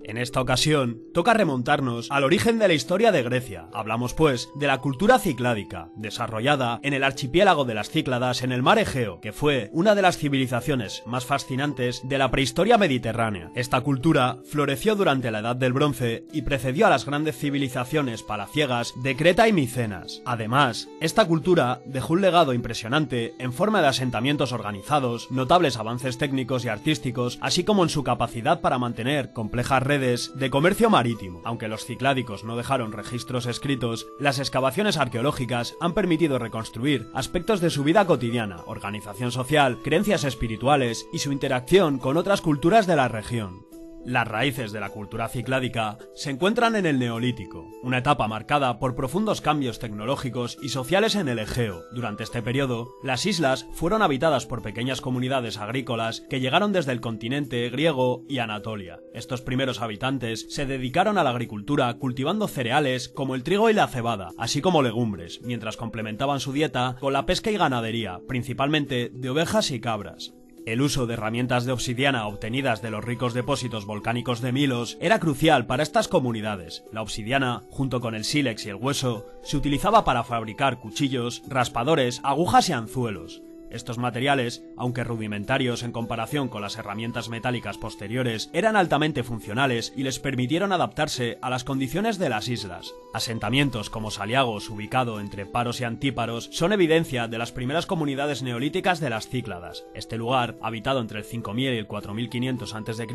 En esta ocasión, toca remontarnos al origen de la historia de Grecia. Hablamos pues de la cultura cicládica, desarrollada en el archipiélago de las Cícladas en el mar Egeo, que fue una de las civilizaciones más fascinantes de la prehistoria mediterránea. Esta cultura floreció durante la Edad del Bronce y precedió a las grandes civilizaciones palaciegas de Creta y Micenas. Además, esta cultura dejó un legado impresionante en forma de asentamientos organizados, notables avances técnicos y artísticos, así como en su capacidad para mantener complejas redes de comercio marítimo. Aunque los cicládicos no dejaron registros escritos, las excavaciones arqueológicas han permitido reconstruir aspectos de su vida cotidiana, organización social, creencias espirituales y su interacción con otras culturas de la región. Las raíces de la cultura cicládica se encuentran en el Neolítico, una etapa marcada por profundos cambios tecnológicos y sociales en el Egeo. Durante este periodo, las islas fueron habitadas por pequeñas comunidades agrícolas que llegaron desde el continente griego y Anatolia. Estos primeros habitantes se dedicaron a la agricultura cultivando cereales como el trigo y la cebada, así como legumbres, mientras complementaban su dieta con la pesca y ganadería, principalmente de ovejas y cabras. El uso de herramientas de obsidiana obtenidas de los ricos depósitos volcánicos de Milos era crucial para estas comunidades. La obsidiana, junto con el sílex y el hueso, se utilizaba para fabricar cuchillos, raspadores, agujas y anzuelos. Estos materiales, aunque rudimentarios en comparación con las herramientas metálicas posteriores, eran altamente funcionales y les permitieron adaptarse a las condiciones de las islas. Asentamientos como Saliagos, ubicado entre Paros y Antíparos, son evidencia de las primeras comunidades neolíticas de las Cícladas. Este lugar, habitado entre el 5000 y el 4500 a.C.,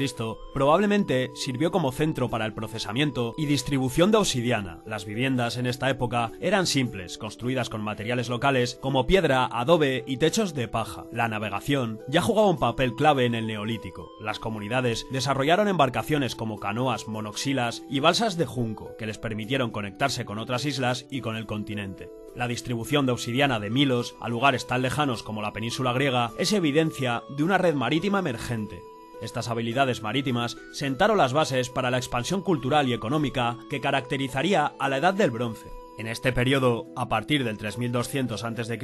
probablemente sirvió como centro para el procesamiento y distribución de obsidiana. Las viviendas en esta época eran simples, construidas con materiales locales como piedra, adobe y techos de paja. La navegación ya jugaba un papel clave en el Neolítico. Las comunidades desarrollaron embarcaciones como canoas monoxilas y balsas de junco, que les permitieron conectarse con otras islas y con el continente. La distribución de obsidiana de Milos a lugares tan lejanos como la península griega es evidencia de una red marítima emergente. Estas habilidades marítimas sentaron las bases para la expansión cultural y económica que caracterizaría a la Edad del Bronce. En este periodo, a partir del 3200 a.C.,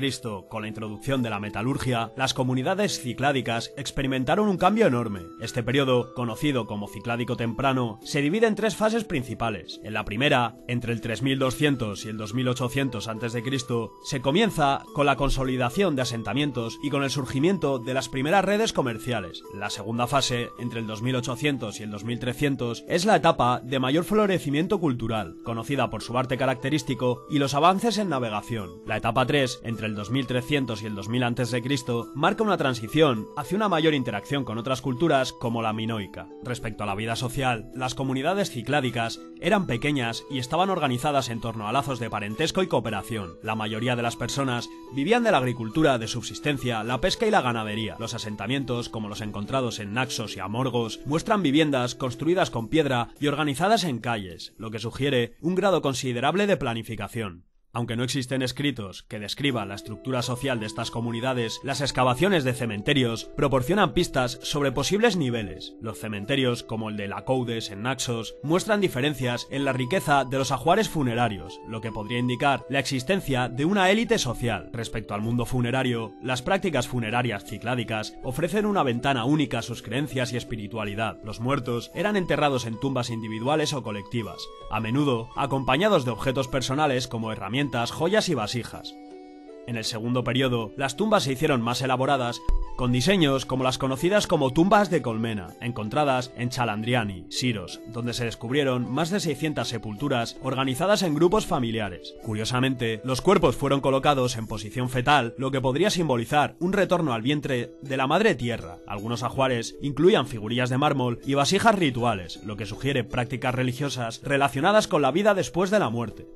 con la introducción de la metalurgia, las comunidades cicládicas experimentaron un cambio enorme. Este periodo, conocido como Cicládico temprano, se divide en tres fases principales. En la primera, entre el 3200 y el 2800 a.C., se comienza con la consolidación de asentamientos y con el surgimiento de las primeras redes comerciales. La segunda fase, entre el 2800 y el 2300, es la etapa de mayor florecimiento cultural, conocida por su arte característico y los avances en navegación. La etapa 3, entre el 2300 y el 2000 a.C., marca una transición hacia una mayor interacción con otras culturas como la minoica. Respecto a la vida social, las comunidades cicládicas eran pequeñas y estaban organizadas en torno a lazos de parentesco y cooperación. La mayoría de las personas vivían de la agricultura de subsistencia, la pesca y la ganadería. Los asentamientos, como los encontrados en Naxos y Amorgos, muestran viviendas construidas con piedra y organizadas en calles, lo que sugiere un grado considerable de planificación. Aunque no existen escritos que describan la estructura social de estas comunidades, las excavaciones de cementerios proporcionan pistas sobre posibles niveles. Los cementerios, como el de Lacoudes en Naxos, muestran diferencias en la riqueza de los ajuares funerarios, lo que podría indicar la existencia de una élite social. Respecto al mundo funerario, las prácticas funerarias cicládicas ofrecen una ventana única a sus creencias y espiritualidad. Los muertos eran enterrados en tumbas individuales o colectivas, a menudo acompañados de objetos personales como herramientas, joyas y vasijas. En el segundo periodo, las tumbas se hicieron más elaboradas, con diseños como las conocidas como tumbas de colmena, encontradas en Chalandriani, Siros, donde se descubrieron más de 600 sepulturas organizadas en grupos familiares. Curiosamente, los cuerpos fueron colocados en posición fetal, lo que podría simbolizar un retorno al vientre de la madre tierra. Algunos ajuares incluían figurillas de mármol y vasijas rituales, lo que sugiere prácticas religiosas relacionadas con la vida después de la muerte.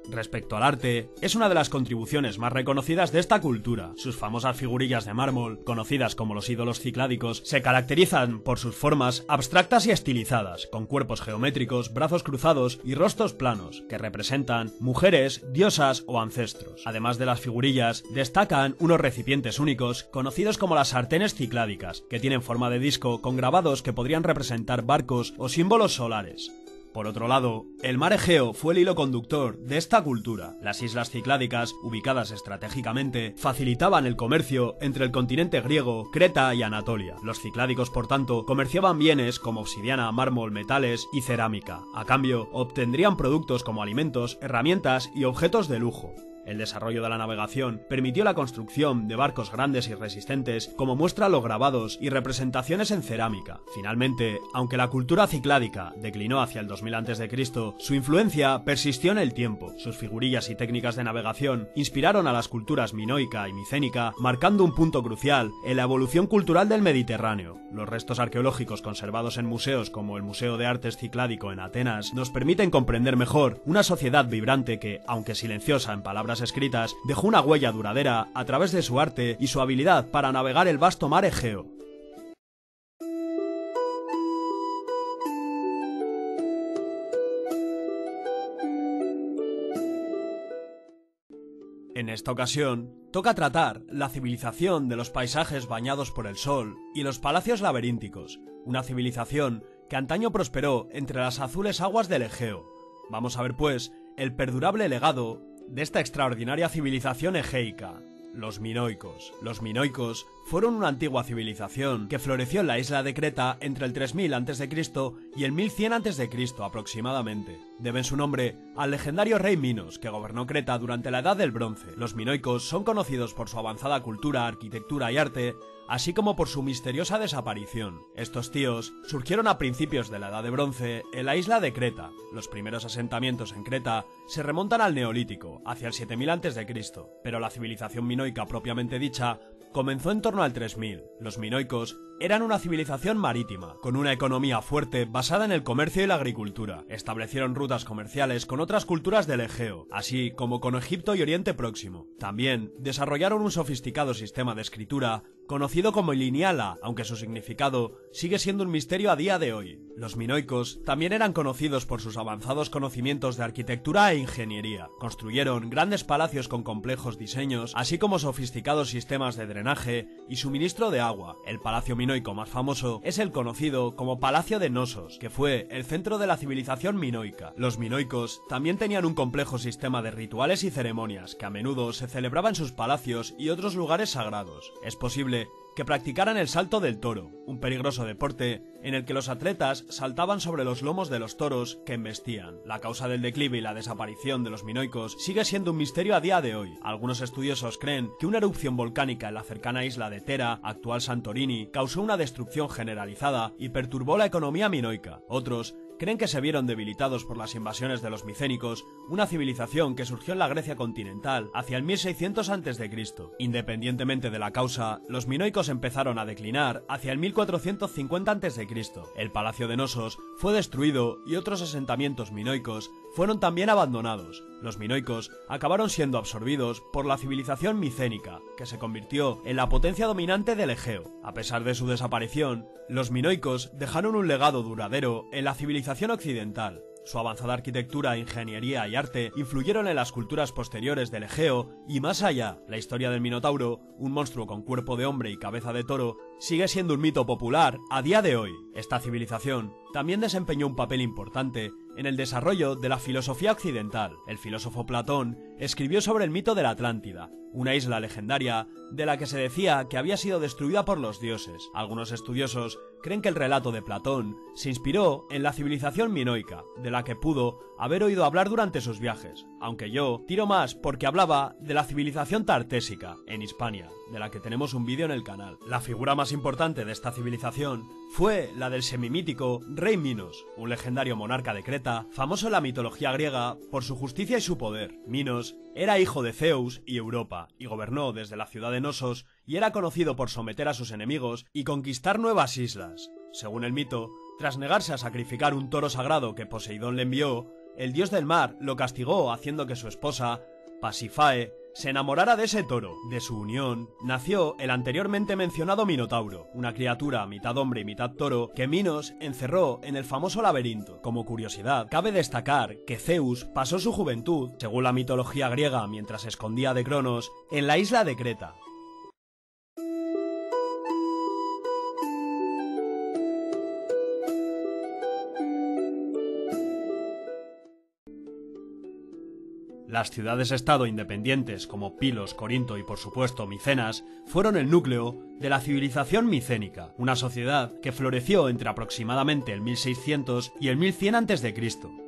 Respecto al arte, es una de las contribuciones más reconocidas de esta cultura. Sus famosas figurillas de mármol, conocidas como los ídolos cicládicos, se caracterizan por sus formas abstractas y estilizadas, con cuerpos geométricos, brazos cruzados y rostros planos, que representan mujeres, diosas o ancestros. Además de las figurillas, destacan unos recipientes únicos, conocidos como las sartenes cicládicas, que tienen forma de disco con grabados que podrían representar barcos o símbolos solares. Por otro lado, el mar Egeo fue el hilo conductor de esta cultura. Las islas cicládicas, ubicadas estratégicamente, facilitaban el comercio entre el continente griego, Creta y Anatolia. Los cicládicos, por tanto, comerciaban bienes como obsidiana, mármol, metales y cerámica. A cambio, obtendrían productos como alimentos, herramientas y objetos de lujo. El desarrollo de la navegación permitió la construcción de barcos grandes y resistentes, como muestran los grabados y representaciones en cerámica. Finalmente, aunque la cultura cicládica declinó hacia el 2000 a.C., su influencia persistió en el tiempo. Sus figurillas y técnicas de navegación inspiraron a las culturas minoica y micénica, marcando un punto crucial en la evolución cultural del Mediterráneo. Los restos arqueológicos conservados en museos como el Museo de Artes Cicládico en Atenas nos permiten comprender mejor una sociedad vibrante que, aunque silenciosa en palabras escritas, dejó una huella duradera a través de su arte y su habilidad para navegar el vasto mar Egeo. En esta ocasión, toca tratar la civilización de los paisajes bañados por el sol y los palacios laberínticos, una civilización que antaño prosperó entre las azules aguas del Egeo. Vamos a ver, pues, el perdurable legado de esta extraordinaria civilización egeica, los minoicos. Los minoicos fueron una antigua civilización que floreció en la isla de Creta entre el 3000 a.C. y el 1100 a.C. aproximadamente. Deben su nombre al legendario rey Minos, que gobernó Creta durante la Edad del Bronce. Los minoicos son conocidos por su avanzada cultura, arquitectura y arte, así como por su misteriosa desaparición. Estos tíos surgieron a principios de la Edad de Bronce en la isla de Creta. Los primeros asentamientos en Creta se remontan al Neolítico, hacia el 7000 a.C., pero la civilización minoica propiamente dicha comenzó en torno al 3000. Los minoicos eran una civilización marítima, con una economía fuerte basada en el comercio y la agricultura. Establecieron rutas comerciales con otras culturas del Egeo, así como con Egipto y Oriente Próximo. También desarrollaron un sofisticado sistema de escritura conocido como lineala, aunque su significado sigue siendo un misterio a día de hoy. Los minoicos también eran conocidos por sus avanzados conocimientos de arquitectura e ingeniería. Construyeron grandes palacios con complejos diseños, así como sofisticados sistemas de drenaje y suministro de agua. El palacio minoico más famoso es el conocido como Palacio de Nosos, que fue el centro de la civilización minoica. Los minoicos también tenían un complejo sistema de rituales y ceremonias que a menudo se celebraba en sus palacios y otros lugares sagrados. Es posible que practicaran el salto del toro, un peligroso deporte en el que los atletas saltaban sobre los lomos de los toros que embestían. La causa del declive y la desaparición de los minoicos sigue siendo un misterio a día de hoy. Algunos estudiosos creen que una erupción volcánica en la cercana isla de Tera, actual Santorini, causó una destrucción generalizada y perturbó la economía minoica. Otros creen que se vieron debilitados por las invasiones de los micénicos, una civilización que surgió en la Grecia continental hacia el 1600 a.C. Independientemente de la causa, los minoicos empezaron a declinar hacia el 1450 a.C. El Palacio de Nosos fue destruido y otros asentamientos minoicos fueron también abandonados. Los minoicos acabaron siendo absorbidos por la civilización micénica, que se convirtió en la potencia dominante del Egeo. A pesar de su desaparición, los minoicos dejaron un legado duradero en la civilización occidental. Su avanzada arquitectura, ingeniería y arte influyeron en las culturas posteriores del Egeo y más allá. La historia del Minotauro, un monstruo con cuerpo de hombre y cabeza de toro, sigue siendo un mito popular a día de hoy. Esta civilización también desempeñó un papel importante en el desarrollo de la filosofía occidental. El filósofo Platón escribió sobre el mito de la Atlántida, una isla legendaria de la que se decía que había sido destruida por los dioses. Algunos estudiosos creen que el relato de Platón se inspiró en la civilización minoica, de la que pudo haber oído hablar durante sus viajes, aunque yo tiro más porque hablaba de la civilización tartésica, en Hispania, de la que tenemos un vídeo en el canal. La figura más importante de esta civilización fue la del semimítico rey Minos, un legendario monarca de Creta, famoso en la mitología griega por su justicia y su poder. Minos era hijo de Zeus y Europa, y gobernó desde la ciudad de Nosos, y era conocido por someter a sus enemigos y conquistar nuevas islas. Según el mito, tras negarse a sacrificar un toro sagrado que Poseidón le envió, el dios del mar lo castigó haciendo que su esposa, Pasífae, se enamorara de ese toro. De su unión nació el anteriormente mencionado Minotauro, una criatura mitad hombre y mitad toro que Minos encerró en el famoso laberinto. Como curiosidad, cabe destacar que Zeus pasó su juventud, según la mitología griega, mientras se escondía de Cronos, en la isla de Creta. Las ciudades-estado independientes como Pilos, Corinto y por supuesto Micenas fueron el núcleo de la civilización micénica, una sociedad que floreció entre aproximadamente el 1600 y el 1100 a.C.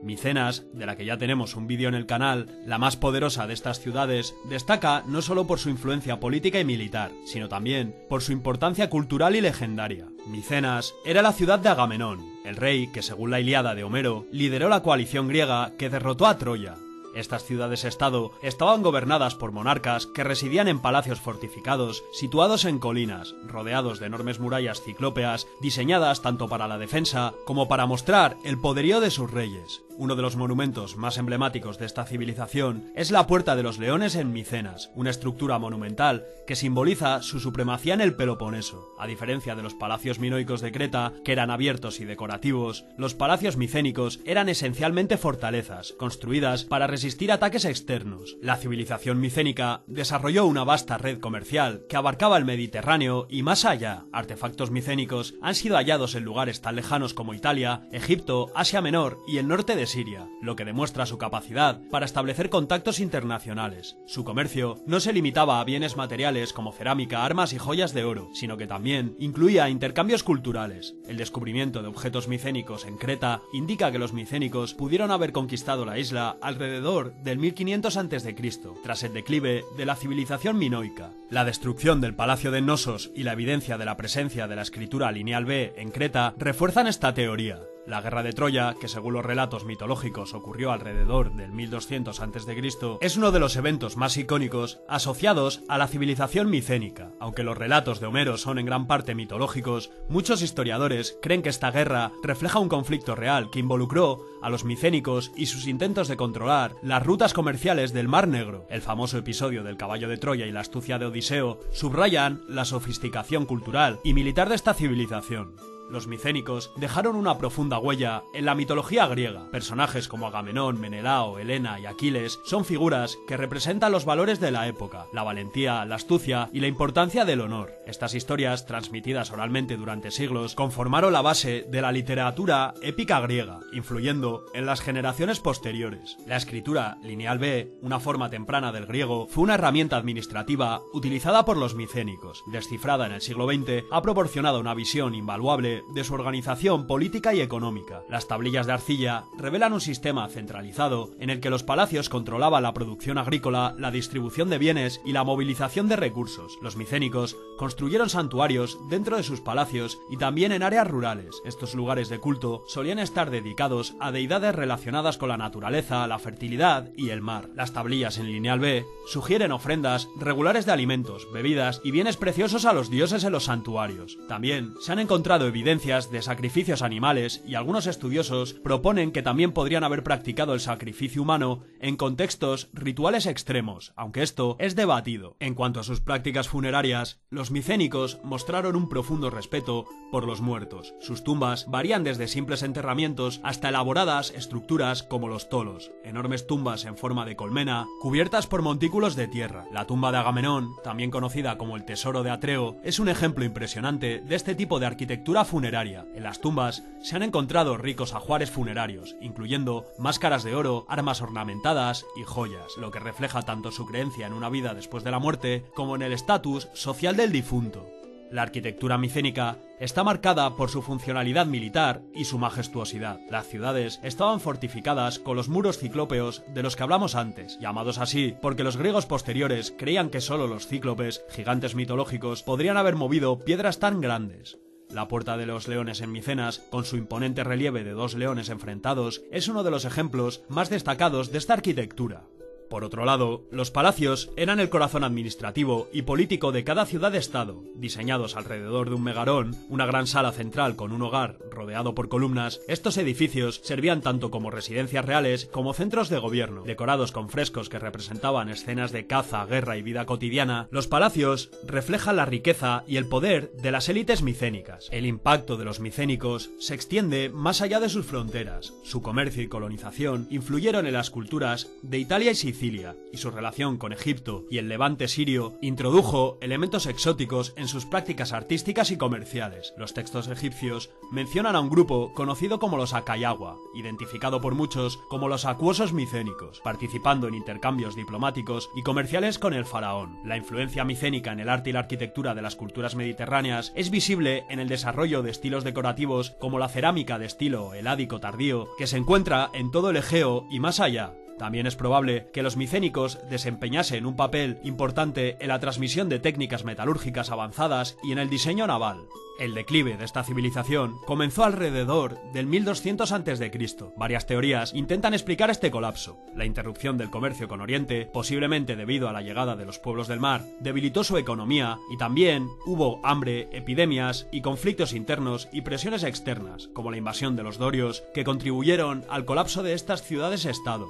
Micenas, de la que ya tenemos un vídeo en el canal, la más poderosa de estas ciudades, destaca no solo por su influencia política y militar, sino también por su importancia cultural y legendaria. Micenas era la ciudad de Agamenón, el rey que, según la Ilíada de Homero, lideró la coalición griega que derrotó a Troya. Estas ciudades-estado estaban gobernadas por monarcas que residían en palacios fortificados, situados en colinas, rodeados de enormes murallas ciclópeas, diseñadas tanto para la defensa como para mostrar el poderío de sus reyes. Uno de los monumentos más emblemáticos de esta civilización es la Puerta de los Leones en Micenas, una estructura monumental que simboliza su supremacía en el Peloponeso. A diferencia de los palacios minoicos de Creta, que eran abiertos y decorativos, los palacios micénicos eran esencialmente fortalezas, construidas para resistir ataques externos. La civilización micénica desarrolló una vasta red comercial que abarcaba el Mediterráneo y más allá. Artefactos micénicos han sido hallados en lugares tan lejanos como Italia, Egipto, Asia Menor y el norte de Siria, lo que demuestra su capacidad para establecer contactos internacionales. Su comercio no se limitaba a bienes materiales como cerámica, armas y joyas de oro, sino que también incluía intercambios culturales. El descubrimiento de objetos micénicos en Creta indica que los micénicos pudieron haber conquistado la isla alrededor del 1500 a.C., tras el declive de la civilización minoica. La destrucción del palacio de Knossos y la evidencia de la presencia de la escritura lineal B en Creta refuerzan esta teoría. La guerra de Troya, que según los relatos mitológicos ocurrió alrededor del 1200 a.C., es uno de los eventos más icónicos asociados a la civilización micénica. Aunque los relatos de Homero son en gran parte mitológicos, muchos historiadores creen que esta guerra refleja un conflicto real que involucró a los micénicos y sus intentos de controlar las rutas comerciales del Mar Negro. El famoso episodio del caballo de Troya y la astucia de Odiseo subrayan la sofisticación cultural y militar de esta civilización. Los micénicos dejaron una profunda huella en la mitología griega. Personajes como Agamenón, Menelao, Helena y Aquiles son figuras que representan los valores de la época, la valentía, la astucia y la importancia del honor. Estas historias, transmitidas oralmente durante siglos, conformaron la base de la literatura épica griega, influyendo en las generaciones posteriores. La escritura lineal B, una forma temprana del griego, fue una herramienta administrativa utilizada por los micénicos. Descifrada en el siglo XX, ha proporcionado una visión invaluable de su organización política y económica. Las tablillas de arcilla revelan un sistema centralizado en el que los palacios controlaban la producción agrícola, la distribución de bienes y la movilización de recursos. Los micénicos construyeron santuarios dentro de sus palacios y también en áreas rurales. Estos lugares de culto solían estar dedicados a deidades relacionadas con la naturaleza, la fertilidad y el mar. Las tablillas en lineal B sugieren ofrendas regulares de alimentos, bebidas y bienes preciosos a los dioses en los santuarios. También se han encontrado evidencias de sacrificios animales y algunos estudiosos proponen que también podrían haber practicado el sacrificio humano en contextos rituales extremos, aunque esto es debatido. En cuanto a sus prácticas funerarias, los micénicos mostraron un profundo respeto por los muertos. Sus tumbas varían desde simples enterramientos hasta elaboradas estructuras como los tolos, enormes tumbas en forma de colmena cubiertas por montículos de tierra. La tumba de Agamenón, también conocida como el Tesoro de Atreo, es un ejemplo impresionante de este tipo de arquitectura funeraria. En las tumbas se han encontrado ricos ajuares funerarios, incluyendo máscaras de oro, armas ornamentadas y joyas, lo que refleja tanto su creencia en una vida después de la muerte como en el estatus social del difunto. La arquitectura micénica está marcada por su funcionalidad militar y su majestuosidad. Las ciudades estaban fortificadas con los muros ciclópeos de los que hablamos antes, llamados así porque los griegos posteriores creían que solo los cíclopes, gigantes mitológicos, podrían haber movido piedras tan grandes. La Puerta de los Leones en Micenas, con su imponente relieve de dos leones enfrentados, es uno de los ejemplos más destacados de esta arquitectura. Por otro lado, los palacios eran el corazón administrativo y político de cada ciudad-estado, diseñados alrededor de un megarón, una gran sala central con un hogar rodeado por columnas. Estos edificios servían tanto como residencias reales como centros de gobierno. Decorados con frescos que representaban escenas de caza, guerra y vida cotidiana, los palacios reflejan la riqueza y el poder de las élites micénicas. El impacto de los micénicos se extiende más allá de sus fronteras. Su comercio y colonización influyeron en las culturas de Italia y Sicilia, Sicilia y su relación con Egipto y el Levante sirio, introdujo elementos exóticos en sus prácticas artísticas y comerciales. Los textos egipcios mencionan a un grupo conocido como los Akayawa, identificado por muchos como los acuosos micénicos, participando en intercambios diplomáticos y comerciales con el faraón. La influencia micénica en el arte y la arquitectura de las culturas mediterráneas es visible en el desarrollo de estilos decorativos como la cerámica de estilo heládico tardío, que se encuentra en todo el Egeo y más allá. También es probable que los micénicos desempeñasen un papel importante en la transmisión de técnicas metalúrgicas avanzadas y en el diseño naval. El declive de esta civilización comenzó alrededor del 1200 a.C. Varias teorías intentan explicar este colapso. La interrupción del comercio con Oriente, posiblemente debido a la llegada de los pueblos del mar, debilitó su economía y también hubo hambre, epidemias y conflictos internos y presiones externas, como la invasión de los dorios, que contribuyeron al colapso de estas ciudades-estado.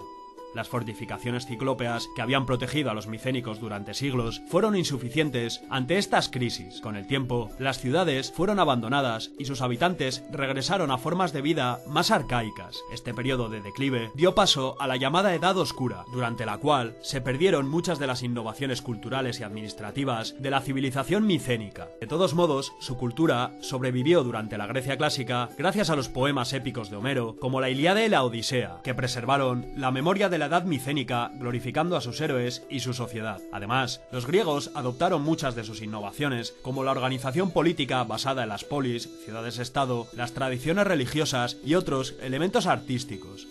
Las fortificaciones ciclópeas que habían protegido a los micénicos durante siglos fueron insuficientes ante estas crisis. Con el tiempo, las ciudades fueron abandonadas y sus habitantes regresaron a formas de vida más arcaicas. Este periodo de declive dio paso a la llamada Edad Oscura, durante la cual se perdieron muchas de las innovaciones culturales y administrativas de la civilización micénica. De todos modos, su cultura sobrevivió durante la Grecia clásica gracias a los poemas épicos de Homero, como la Ilíada y la Odisea, que preservaron la memoria de la edad micénica, glorificando a sus héroes y su sociedad. Además, los griegos adoptaron muchas de sus innovaciones, como la organización política basada en las polis, ciudades-estado, las tradiciones religiosas y otros elementos artísticos.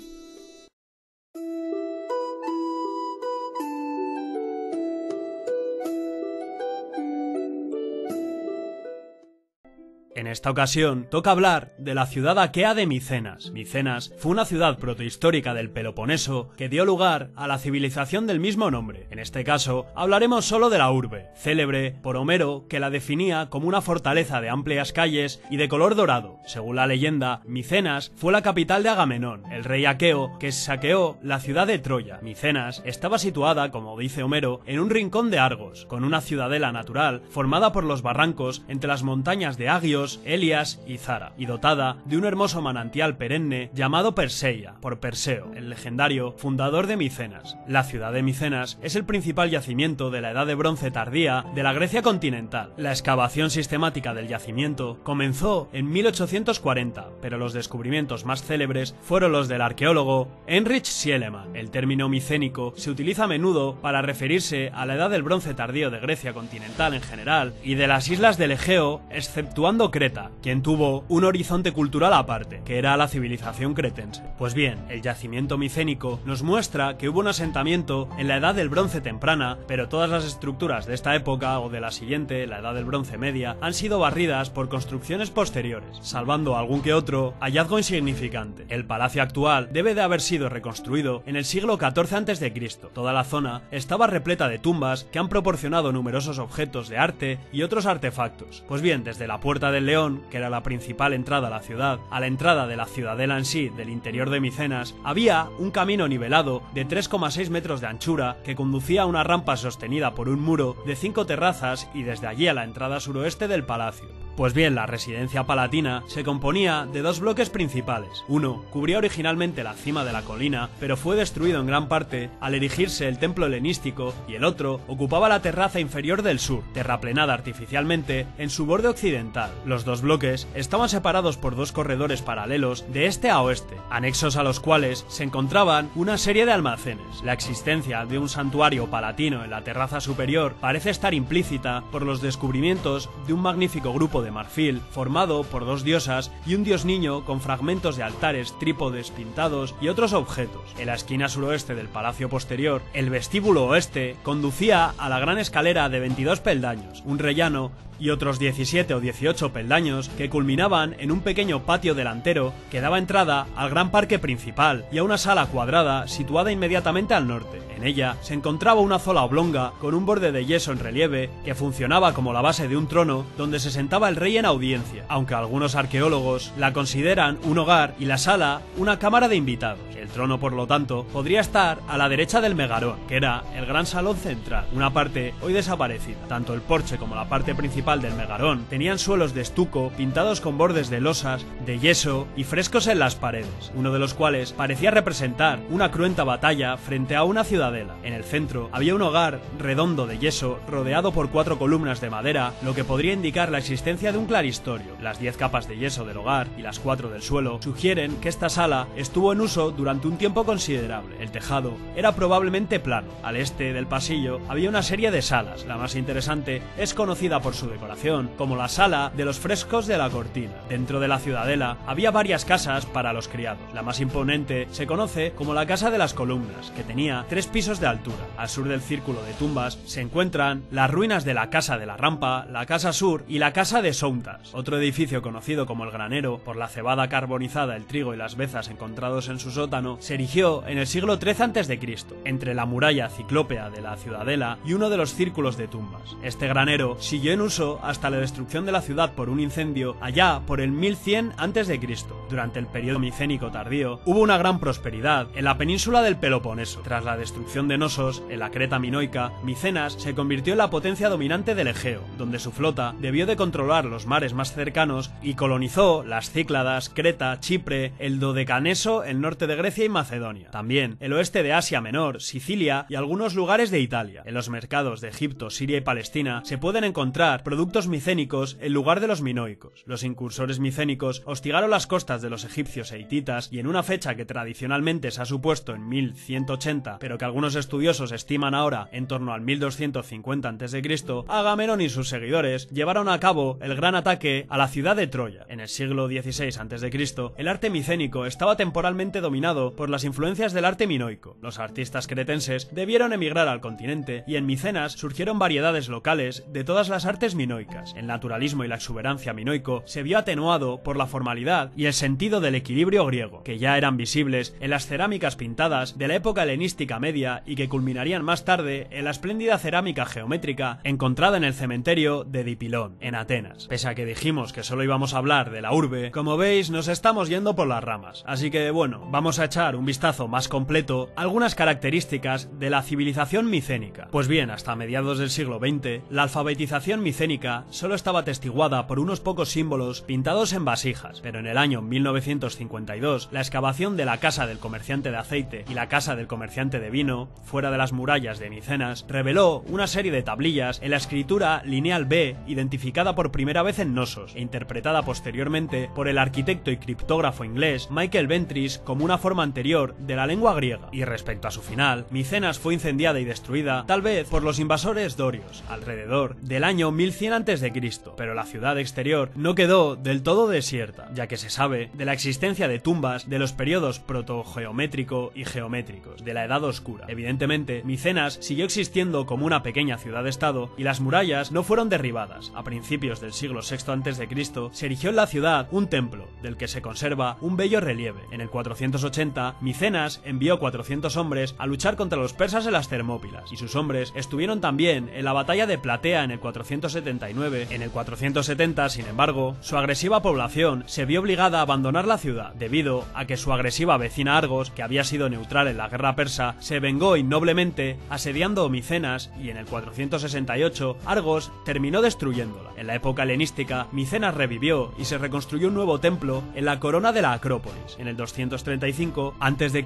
En esta ocasión, toca hablar de la ciudad aquea de Micenas. Micenas fue una ciudad protohistórica del Peloponeso que dio lugar a la civilización del mismo nombre. En este caso, hablaremos solo de la urbe, célebre por Homero, que la definía como una fortaleza de amplias calles y de color dorado. Según la leyenda, Micenas fue la capital de Agamenón, el rey aqueo que saqueó la ciudad de Troya. Micenas estaba situada, como dice Homero, en un rincón de Argos, con una ciudadela natural formada por los barrancos entre las montañas de Agios, Elias y Zara, y dotada de un hermoso manantial perenne llamado Perseia, por Perseo, el legendario fundador de Micenas. La ciudad de Micenas es el principal yacimiento de la Edad de Bronce tardía de la Grecia continental. La excavación sistemática del yacimiento comenzó en 1840, pero los descubrimientos más célebres fueron los del arqueólogo Heinrich Schliemann. El término micénico se utiliza a menudo para referirse a la Edad del Bronce tardío de Grecia continental en general y de las islas del Egeo, exceptuando Creta, quien tuvo un horizonte cultural aparte, que era la civilización cretense. Pues bien, el yacimiento micénico nos muestra que hubo un asentamiento en la Edad del Bronce temprana, pero todas las estructuras de esta época o de la siguiente, la Edad del Bronce media, han sido barridas por construcciones posteriores, salvando algún que otro hallazgo insignificante. El palacio actual debe de haber sido reconstruido en el siglo XIV a.C. Toda la zona estaba repleta de tumbas que han proporcionado numerosos objetos de arte y otros artefactos. Pues bien, desde la Puerta del León, que era la principal entrada a la ciudad, a la entrada de la ciudadela en sí del interior de Micenas, había un camino nivelado de 3,6 metros de anchura que conducía a una rampa sostenida por un muro de 5 terrazas y desde allí a la entrada suroeste del palacio. Pues bien, la residencia palatina se componía de dos bloques principales. Uno cubría originalmente la cima de la colina, pero fue destruido en gran parte al erigirse el templo helenístico, y el otro ocupaba la terraza inferior del sur, terraplenada artificialmente en su borde occidental. Los dos bloques estaban separados por dos corredores paralelos de este a oeste, anexos a los cuales se encontraban una serie de almacenes. La existencia de un santuario palatino en la terraza superior parece estar implícita por los descubrimientos de un magnífico grupo de marfil formado por dos diosas y un dios niño con fragmentos de altares, trípodes pintados y otros objetos. En la esquina suroeste del palacio posterior, el vestíbulo oeste conducía a la gran escalera de 22 peldaños, un rellano y otros 17 o 18 peldaños que culminaban en un pequeño patio delantero que daba entrada al gran parque principal y a una sala cuadrada situada inmediatamente al norte. En ella se encontraba una zola oblonga con un borde de yeso en relieve que funcionaba como la base de un trono donde se sentaba el al rey en audiencia, aunque algunos arqueólogos la consideran un hogar y la sala una cámara de invitados. El trono, por lo tanto, podría estar a la derecha del megarón, que era el gran salón central, una parte hoy desaparecida. Tanto el porche como la parte principal del megarón tenían suelos de estuco pintados con bordes de losas, de yeso y frescos en las paredes, uno de los cuales parecía representar una cruenta batalla frente a una ciudadela. En el centro había un hogar redondo de yeso rodeado por 4 columnas de madera, lo que podría indicar la existencia de un claristorio. Las 10 capas de yeso del hogar y las 4 del suelo sugieren que esta sala estuvo en uso durante un tiempo considerable. El tejado era probablemente plano. Al este del pasillo había una serie de salas. La más interesante es conocida por su decoración como la sala de los frescos de la cortina. Dentro de la ciudadela había varias casas para los criados. La más imponente se conoce como la Casa de las Columnas, que tenía 3 pisos de altura. Al sur del círculo de tumbas se encuentran las ruinas de la Casa de la Rampa, la Casa Sur y la Casa de Sountas. Otro edificio conocido como el Granero, por la cebada carbonizada, el trigo y las bezas encontrados en su sótano, se erigió en el siglo XIII a.C., entre la muralla ciclópea de la ciudadela y uno de los círculos de tumbas. Este granero siguió en uso hasta la destrucción de la ciudad por un incendio allá por el 1100 a.C. Durante el periodo micénico tardío hubo una gran prosperidad en la península del Peloponeso. Tras la destrucción de Nosos, en la Creta minoica, Micenas se convirtió en la potencia dominante del Egeo, donde su flota debió de controlar los mares más cercanos y colonizó las Cícladas, Creta, Chipre, el Dodecaneso, el norte de Grecia y Macedonia. También el oeste de Asia Menor, Sicilia y algunos lugares de Italia. En los mercados de Egipto, Siria y Palestina se pueden encontrar productos micénicos en lugar de los minoicos. Los incursores micénicos hostigaron las costas de los egipcios e hititas y en una fecha que tradicionalmente se ha supuesto en 1180, pero que algunos estudiosos estiman ahora en torno al 1250 a.C., Agamenón y sus seguidores llevaron a cabo el gran ataque a la ciudad de Troya. En el siglo XVI a.C., el arte micénico estaba temporalmente dominado por las influencias del arte minoico. Los artistas cretenses debieron emigrar al continente y en Micenas surgieron variedades locales de todas las artes minoicas. El naturalismo y la exuberancia minoico se vio atenuado por la formalidad y el sentido del equilibrio griego, que ya eran visibles en las cerámicas pintadas de la época helenística media y que culminarían más tarde en la espléndida cerámica geométrica encontrada en el cementerio de Dipilón, en Atenas. Pese a que dijimos que solo íbamos a hablar de la urbe, como veis nos estamos yendo por las ramas, así que bueno, vamos a echar un vistazo más completo a algunas características de la civilización micénica. Pues bien, hasta mediados del siglo XX, la alfabetización micénica solo estaba atestiguada por unos pocos símbolos pintados en vasijas, pero en el año 1952, la excavación de la casa del comerciante de aceite y la casa del comerciante de vino, fuera de las murallas de Micenas, reveló una serie de tablillas en la escritura lineal B, identificada por primera vez en Nosos e interpretada posteriormente por el arquitecto y criptógrafo inglés Michael Ventris como una forma anterior de la lengua griega. Y respecto a su final, Micenas fue incendiada y destruida tal vez por los invasores dorios alrededor del año 1100 a.C., pero la ciudad exterior no quedó del todo desierta, ya que se sabe de la existencia de tumbas de los periodos protogeométrico y geométricos de la Edad Oscura. Evidentemente, Micenas siguió existiendo como una pequeña ciudad-estado y las murallas no fueron derribadas. A principios del siglo VI a.C. se erigió en la ciudad un templo, del que se conserva un bello relieve. En el 480, Micenas envió 400 hombres a luchar contra los persas en las Termópilas, y sus hombres estuvieron también en la batalla de Platea en el 479. En el 470, sin embargo, su agresiva población se vio obligada a abandonar la ciudad, debido a que su agresiva vecina Argos, que había sido neutral en la guerra persa, se vengó innoblemente asediando Micenas y en el 468 Argos terminó destruyéndola. En la época helenística, Micenas revivió y se reconstruyó un nuevo templo en la corona de la Acrópolis. En el 235 a.C.,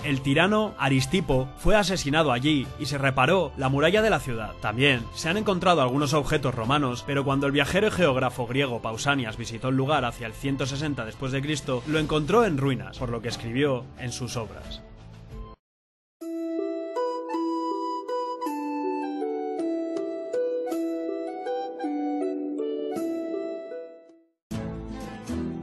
el tirano Aristipo fue asesinado allí y se reparó la muralla de la ciudad. También se han encontrado algunos objetos romanos, pero cuando el viajero y geógrafo griego Pausanias visitó el lugar hacia el 160 después de Cristo, lo encontró en ruinas, por lo que escribió en sus obras.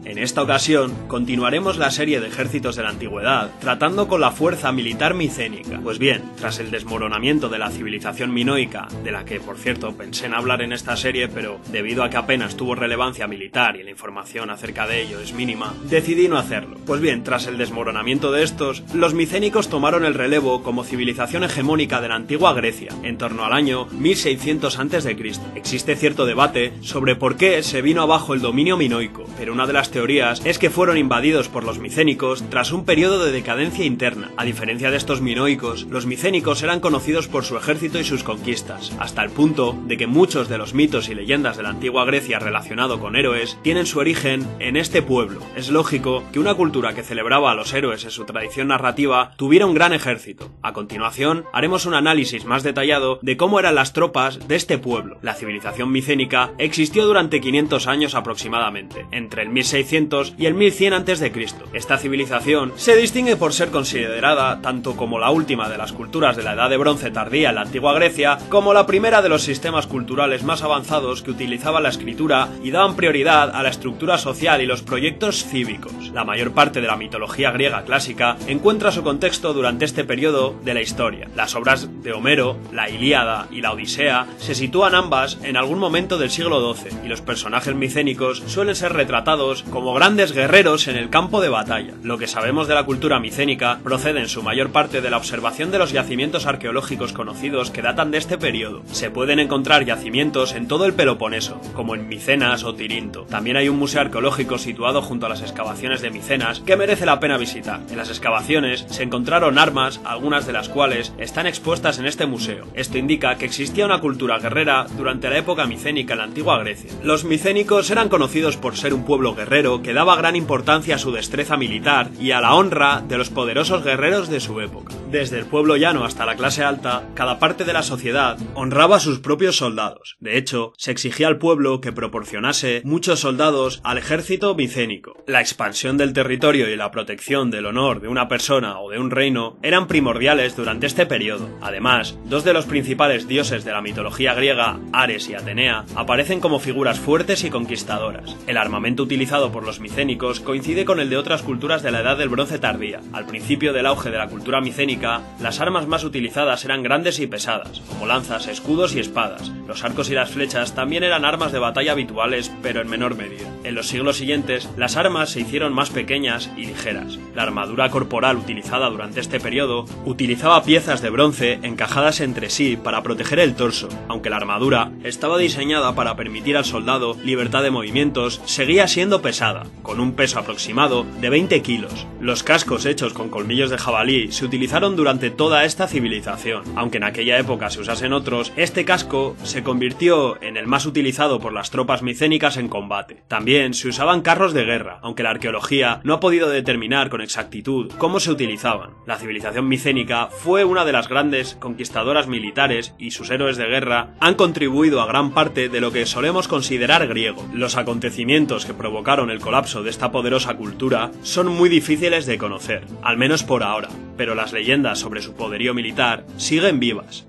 En esta ocasión, continuaremos la serie de ejércitos de la antigüedad, tratando con la fuerza militar micénica. Pues bien, tras el desmoronamiento de la civilización minoica, de la que, por cierto, pensé en hablar en esta serie, pero debido a que apenas tuvo relevancia militar y la información acerca de ello es mínima, decidí no hacerlo. Pues bien, tras el desmoronamiento de estos, los micénicos tomaron el relevo como civilización hegemónica de la antigua Grecia, en torno al año 1600 a.C. Existe cierto debate sobre por qué se vino abajo el dominio minoico, pero una de las teorías es que fueron invadidos por los micénicos tras un periodo de decadencia interna. A diferencia de estos minoicos, los micénicos eran conocidos por su ejército y sus conquistas, hasta el punto de que muchos de los mitos y leyendas de la antigua Grecia relacionados con héroes tienen su origen en este pueblo. Es lógico que una cultura que celebraba a los héroes en su tradición narrativa tuviera un gran ejército. A continuación, haremos un análisis más detallado de cómo eran las tropas de este pueblo. La civilización micénica existió durante 500 años aproximadamente, entre el 1600 y el 1100 a.C. Esta civilización se distingue por ser considerada tanto como la última de las culturas de la Edad de Bronce tardía en la antigua Grecia, como la primera de los sistemas culturales más avanzados que utilizaban la escritura y daban prioridad a la estructura social y los proyectos cívicos. La mayor parte de la mitología griega clásica encuentra su contexto durante este periodo de la historia. Las obras de Homero, la Ilíada y la Odisea se sitúan ambas en algún momento del siglo XII, y los personajes micénicos suelen ser retratados como grandes guerreros en el campo de batalla. Lo que sabemos de la cultura micénica procede en su mayor parte de la observación de los yacimientos arqueológicos conocidos que datan de este periodo. Se pueden encontrar yacimientos en todo el Peloponeso, como en Micenas o Tirinto. También hay un museo arqueológico situado junto a las excavaciones de Micenas que merece la pena visitar. En las excavaciones se encontraron armas, algunas de las cuales están expuestas en este museo. Esto indica que existía una cultura guerrera durante la época micénica en la antigua Grecia. Los micénicos eran conocidos por ser un pueblo guerrero que daba gran importancia a su destreza militar y a la honra de los poderosos guerreros de su época. Desde el pueblo llano hasta la clase alta, cada parte de la sociedad honraba a sus propios soldados. De hecho, se exigía al pueblo que proporcionase muchos soldados al ejército micénico. La expansión del territorio y la protección del honor de una persona o de un reino eran primordiales durante este periodo. Además, dos de los principales dioses de la mitología griega, Ares y Atenea, aparecen como figuras fuertes y conquistadoras. El armamento utilizado por los micénicos coincide con el de otras culturas de la Edad del Bronce tardía. Al principio del auge de la cultura micénica, las armas más utilizadas eran grandes y pesadas, como lanzas, escudos y espadas. Los arcos y las flechas también eran armas de batalla habituales, pero en menor medida. En los siglos siguientes, las armas se hicieron más pequeñas y ligeras. La armadura corporal utilizada durante este periodo utilizaba piezas de bronce encajadas entre sí para proteger el torso. Aunque la armadura estaba diseñada para permitir al soldado libertad de movimientos, seguía siendo pesada, con un peso aproximado de 20 kilos. Los cascos hechos con colmillos de jabalí se utilizaron durante toda esta civilización. Aunque en aquella época se usasen otros, este casco se convirtió en el más utilizado por las tropas micénicas en combate. También se usaban carros de guerra, aunque la arqueología no ha podido determinar con exactitud cómo se utilizaban. La civilización micénica fue una de las grandes conquistadoras militares y sus héroes de guerra han contribuido a gran parte de lo que solemos considerar griego. Los acontecimientos que provocaron el colapso de esta poderosa cultura son muy difíciles de conocer, al menos por ahora, pero las leyendas sobre su poderío militar siguen vivas.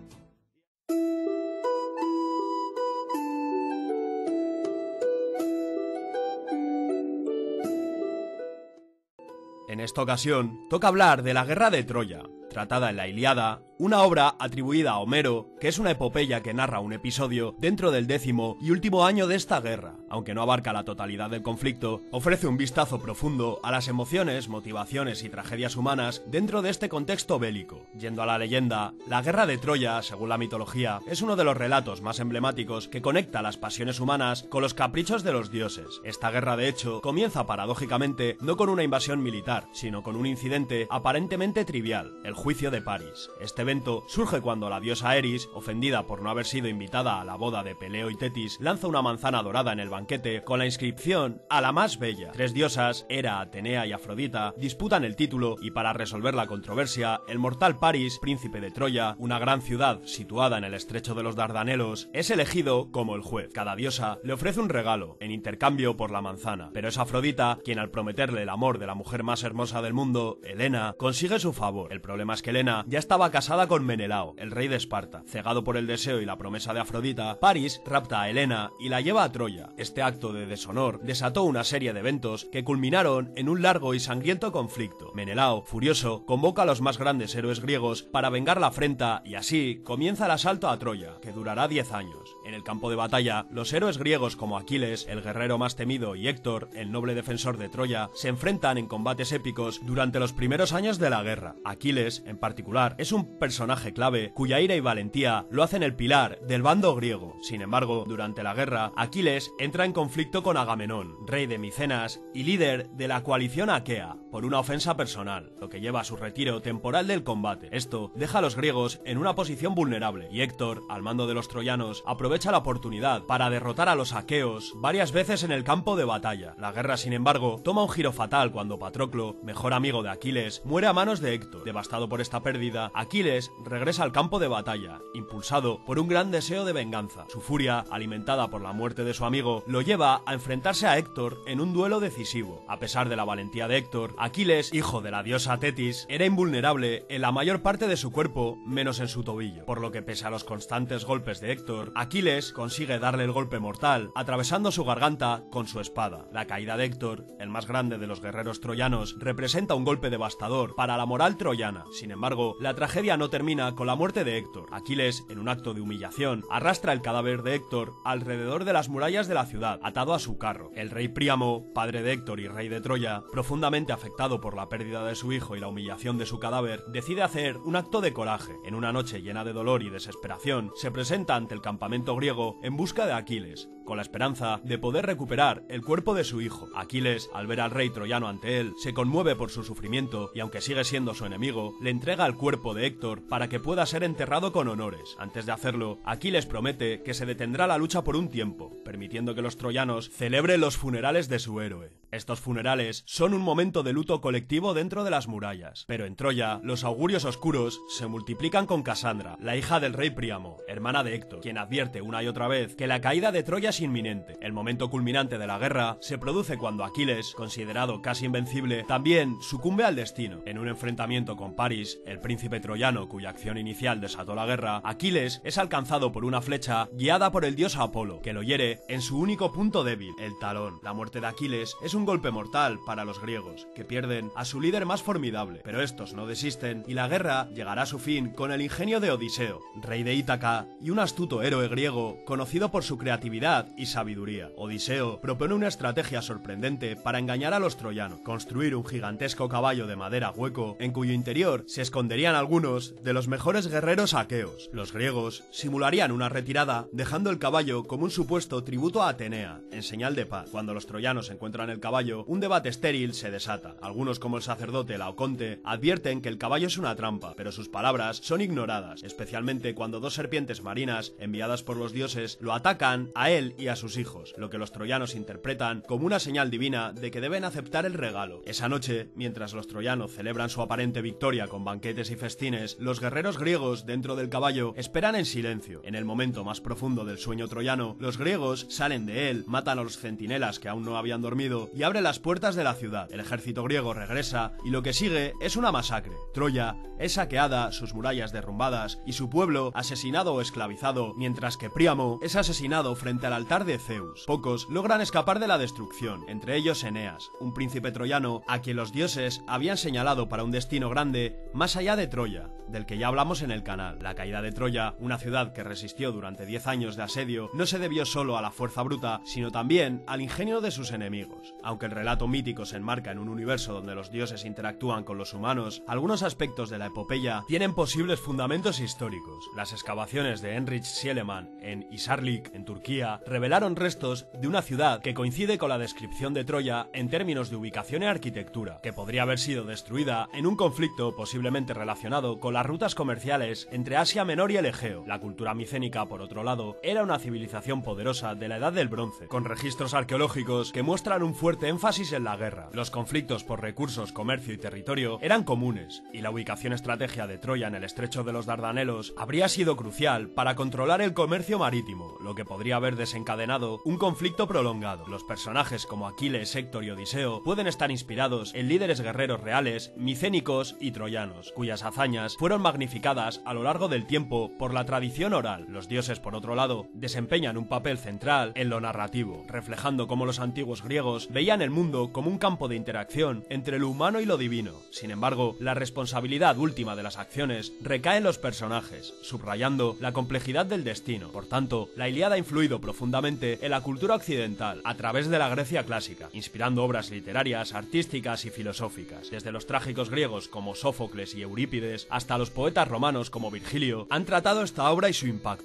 En esta ocasión, toca hablar de la Guerra de Troya, tratada en la Ilíada, una obra atribuida a Homero, que es una epopeya que narra un episodio dentro del 10º y último año de esta guerra. Aunque no abarca la totalidad del conflicto, ofrece un vistazo profundo a las emociones, motivaciones y tragedias humanas dentro de este contexto bélico. Yendo a la leyenda, la Guerra de Troya, según la mitología, es uno de los relatos más emblemáticos que conecta las pasiones humanas con los caprichos de los dioses. Esta guerra, de hecho, comienza paradójicamente no con una invasión militar, sino con un incidente aparentemente trivial, el juicio de París. Este evento surge cuando la diosa Eris, ofendida por no haber sido invitada a la boda de Peleo y Tetis, lanza una manzana dorada en el banquete con la inscripción "a la más bella". Tres diosas, Hera, Atenea y Afrodita, disputan el título y para resolver la controversia, el mortal París, príncipe de Troya, una gran ciudad situada en el estrecho de los Dardanelos, es elegido como el juez. Cada diosa le ofrece un regalo en intercambio por la manzana, pero es Afrodita quien, al prometerle el amor de la mujer más hermosa del mundo, Helena, consigue su favor. El problema es que Helena ya estaba casada casada con Menelao, el rey de Esparta. Cegado por el deseo y la promesa de Afrodita, Paris rapta a Helena y la lleva a Troya. Este acto de deshonor desató una serie de eventos que culminaron en un largo y sangriento conflicto. Menelao, furioso, convoca a los más grandes héroes griegos para vengar la afrenta y así comienza el asalto a Troya, que durará 10 años. En el campo de batalla, los héroes griegos como Aquiles, el guerrero más temido, y Héctor, el noble defensor de Troya, se enfrentan en combates épicos durante los primeros años de la guerra. Aquiles, en particular, es un personaje clave cuya ira y valentía lo hacen el pilar del bando griego. Sin embargo, durante la guerra, Aquiles entra en conflicto con Agamenón, rey de Micenas y líder de la coalición aquea, por una ofensa personal, lo que lleva a su retiro temporal del combate. Esto deja a los griegos en una posición vulnerable, y Héctor, al mando de los troyanos, aprovecha la oportunidad para derrotar a los aqueos varias veces en el campo de batalla. La guerra, sin embargo, toma un giro fatal cuando Patroclo, mejor amigo de Aquiles, muere a manos de Héctor. Devastado por esta pérdida, Aquiles regresa al campo de batalla, impulsado por un gran deseo de venganza. Su furia, alimentada por la muerte de su amigo, lo lleva a enfrentarse a Héctor en un duelo decisivo. A pesar de la valentía de Héctor, Aquiles, hijo de la diosa Tetis, era invulnerable en la mayor parte de su cuerpo, menos en su tobillo, por lo que pese a los constantes golpes de Héctor, Aquiles consigue darle el golpe mortal, atravesando su garganta con su espada. La caída de Héctor, el más grande de los guerreros troyanos, representa un golpe devastador para la moral troyana. Sin embargo, la tragedia no termina con la muerte de Héctor. Aquiles, en un acto de humillación, arrastra el cadáver de Héctor alrededor de las murallas de la ciudad, atado a su carro. El rey Príamo, padre de Héctor y rey de Troya, profundamente afectado por la pérdida de su hijo y la humillación de su cadáver, decide hacer un acto de coraje. En una noche llena de dolor y desesperación, se presenta ante el campamento griego en busca de Aquiles, con la esperanza de poder recuperar el cuerpo de su hijo. Aquiles, al ver al rey troyano ante él, se conmueve por su sufrimiento y, aunque sigue siendo su enemigo, le entrega el cuerpo de Héctor para que pueda ser enterrado con honores. Antes de hacerlo, Aquiles promete que se detendrá la lucha por un tiempo, permitiendo que los troyanos celebren los funerales de su héroe. Estos funerales son un momento de luto colectivo dentro de las murallas, pero en Troya, los augurios oscuros se multiplican con Casandra, la hija del rey Príamo, hermana de Héctor, quien advierte una y otra vez que la caída de Troya es inminente. El momento culminante de la guerra se produce cuando Aquiles, considerado casi invencible, también sucumbe al destino. En un enfrentamiento con Paris, el príncipe troyano cuya acción inicial desató la guerra, Aquiles es alcanzado por una flecha guiada por el dios Apolo, que lo hiere en su único punto débil, el talón. La muerte de Aquiles es un golpe mortal para los griegos, que pierden a su líder más formidable, pero estos no desisten y la guerra llegará a su fin con el ingenio de Odiseo, rey de Ítaca y un astuto héroe griego conocido por su creatividad y sabiduría. Odiseo propone una estrategia sorprendente para engañar a los troyanos: construir un gigantesco caballo de madera hueco en cuyo interior se esconderían algunos de los mejores guerreros aqueos. Los griegos simularían una retirada dejando el caballo como un supuesto tributo a Atenea, en señal de paz. Cuando los troyanos encuentran el caballo, un debate estéril se desata. Algunos, como el sacerdote Laoconte, advierten que el caballo es una trampa, pero sus palabras son ignoradas, especialmente cuando dos serpientes marinas, enviadas por los dioses, lo atacan a él y a sus hijos, lo que los troyanos interpretan como una señal divina de que deben aceptar el regalo. Esa noche, mientras los troyanos celebran su aparente victoria con banquetes y festines, los guerreros griegos dentro del caballo esperan en silencio. En el momento más profundo del sueño troyano, los griegos salen de él, matan a los centinelas que aún no habían dormido y abren las puertas de la ciudad. El ejército griego regresa y lo que sigue es una masacre. Troya es saqueada, sus murallas derrumbadas y su pueblo asesinado o esclavizado, mientras que Príamo es asesinado frente al altar de Zeus. Pocos logran escapar de la destrucción, entre ellos Eneas, un príncipe troyano a quien los dioses habían señalado para un destino grande más allá de Troya, del que ya hablamos en el canal. La caída de Troya, una ciudad que resistió durante 10 años de asedio, no se debió solo a la fuerza bruta, sino también al ingenio de sus enemigos. Aunque el relato mítico se enmarca en un universo donde los dioses interactúan con los humanos, algunos aspectos de la epopeya tienen posibles fundamentos históricos. Las excavaciones de Heinrich Schliemann en Hisarlik, en Turquía, revelaron restos de una ciudad que coincide con la descripción de Troya en términos de ubicación y arquitectura, que podría haber sido destruida en un conflicto posiblemente relacionado con las rutas comerciales entre Asia Menor y el Egeo. La cultura micénica, por otro lado, era una civilización poderosa de la Edad del Bronce, con registros arqueológicos que muestran un fuerte fuerte énfasis en la guerra. Los conflictos por recursos, comercio y territorio eran comunes, y la ubicación estratégica de Troya en el estrecho de los Dardanelos habría sido crucial para controlar el comercio marítimo, lo que podría haber desencadenado un conflicto prolongado. Los personajes como Aquiles, Héctor y Odiseo pueden estar inspirados en líderes guerreros reales, micénicos y troyanos, cuyas hazañas fueron magnificadas a lo largo del tiempo por la tradición oral. Los dioses, por otro lado, desempeñan un papel central en lo narrativo, reflejando cómo los antiguos griegos veían el mundo como un campo de interacción entre lo humano y lo divino. Sin embargo, la responsabilidad última de las acciones recae en los personajes, subrayando la complejidad del destino. Por tanto, la Ilíada ha influido profundamente en la cultura occidental a través de la Grecia clásica, inspirando obras literarias, artísticas y filosóficas. Desde los trágicos griegos como Sófocles y Eurípides hasta los poetas romanos como Virgilio han tratado esta obra y su impacto.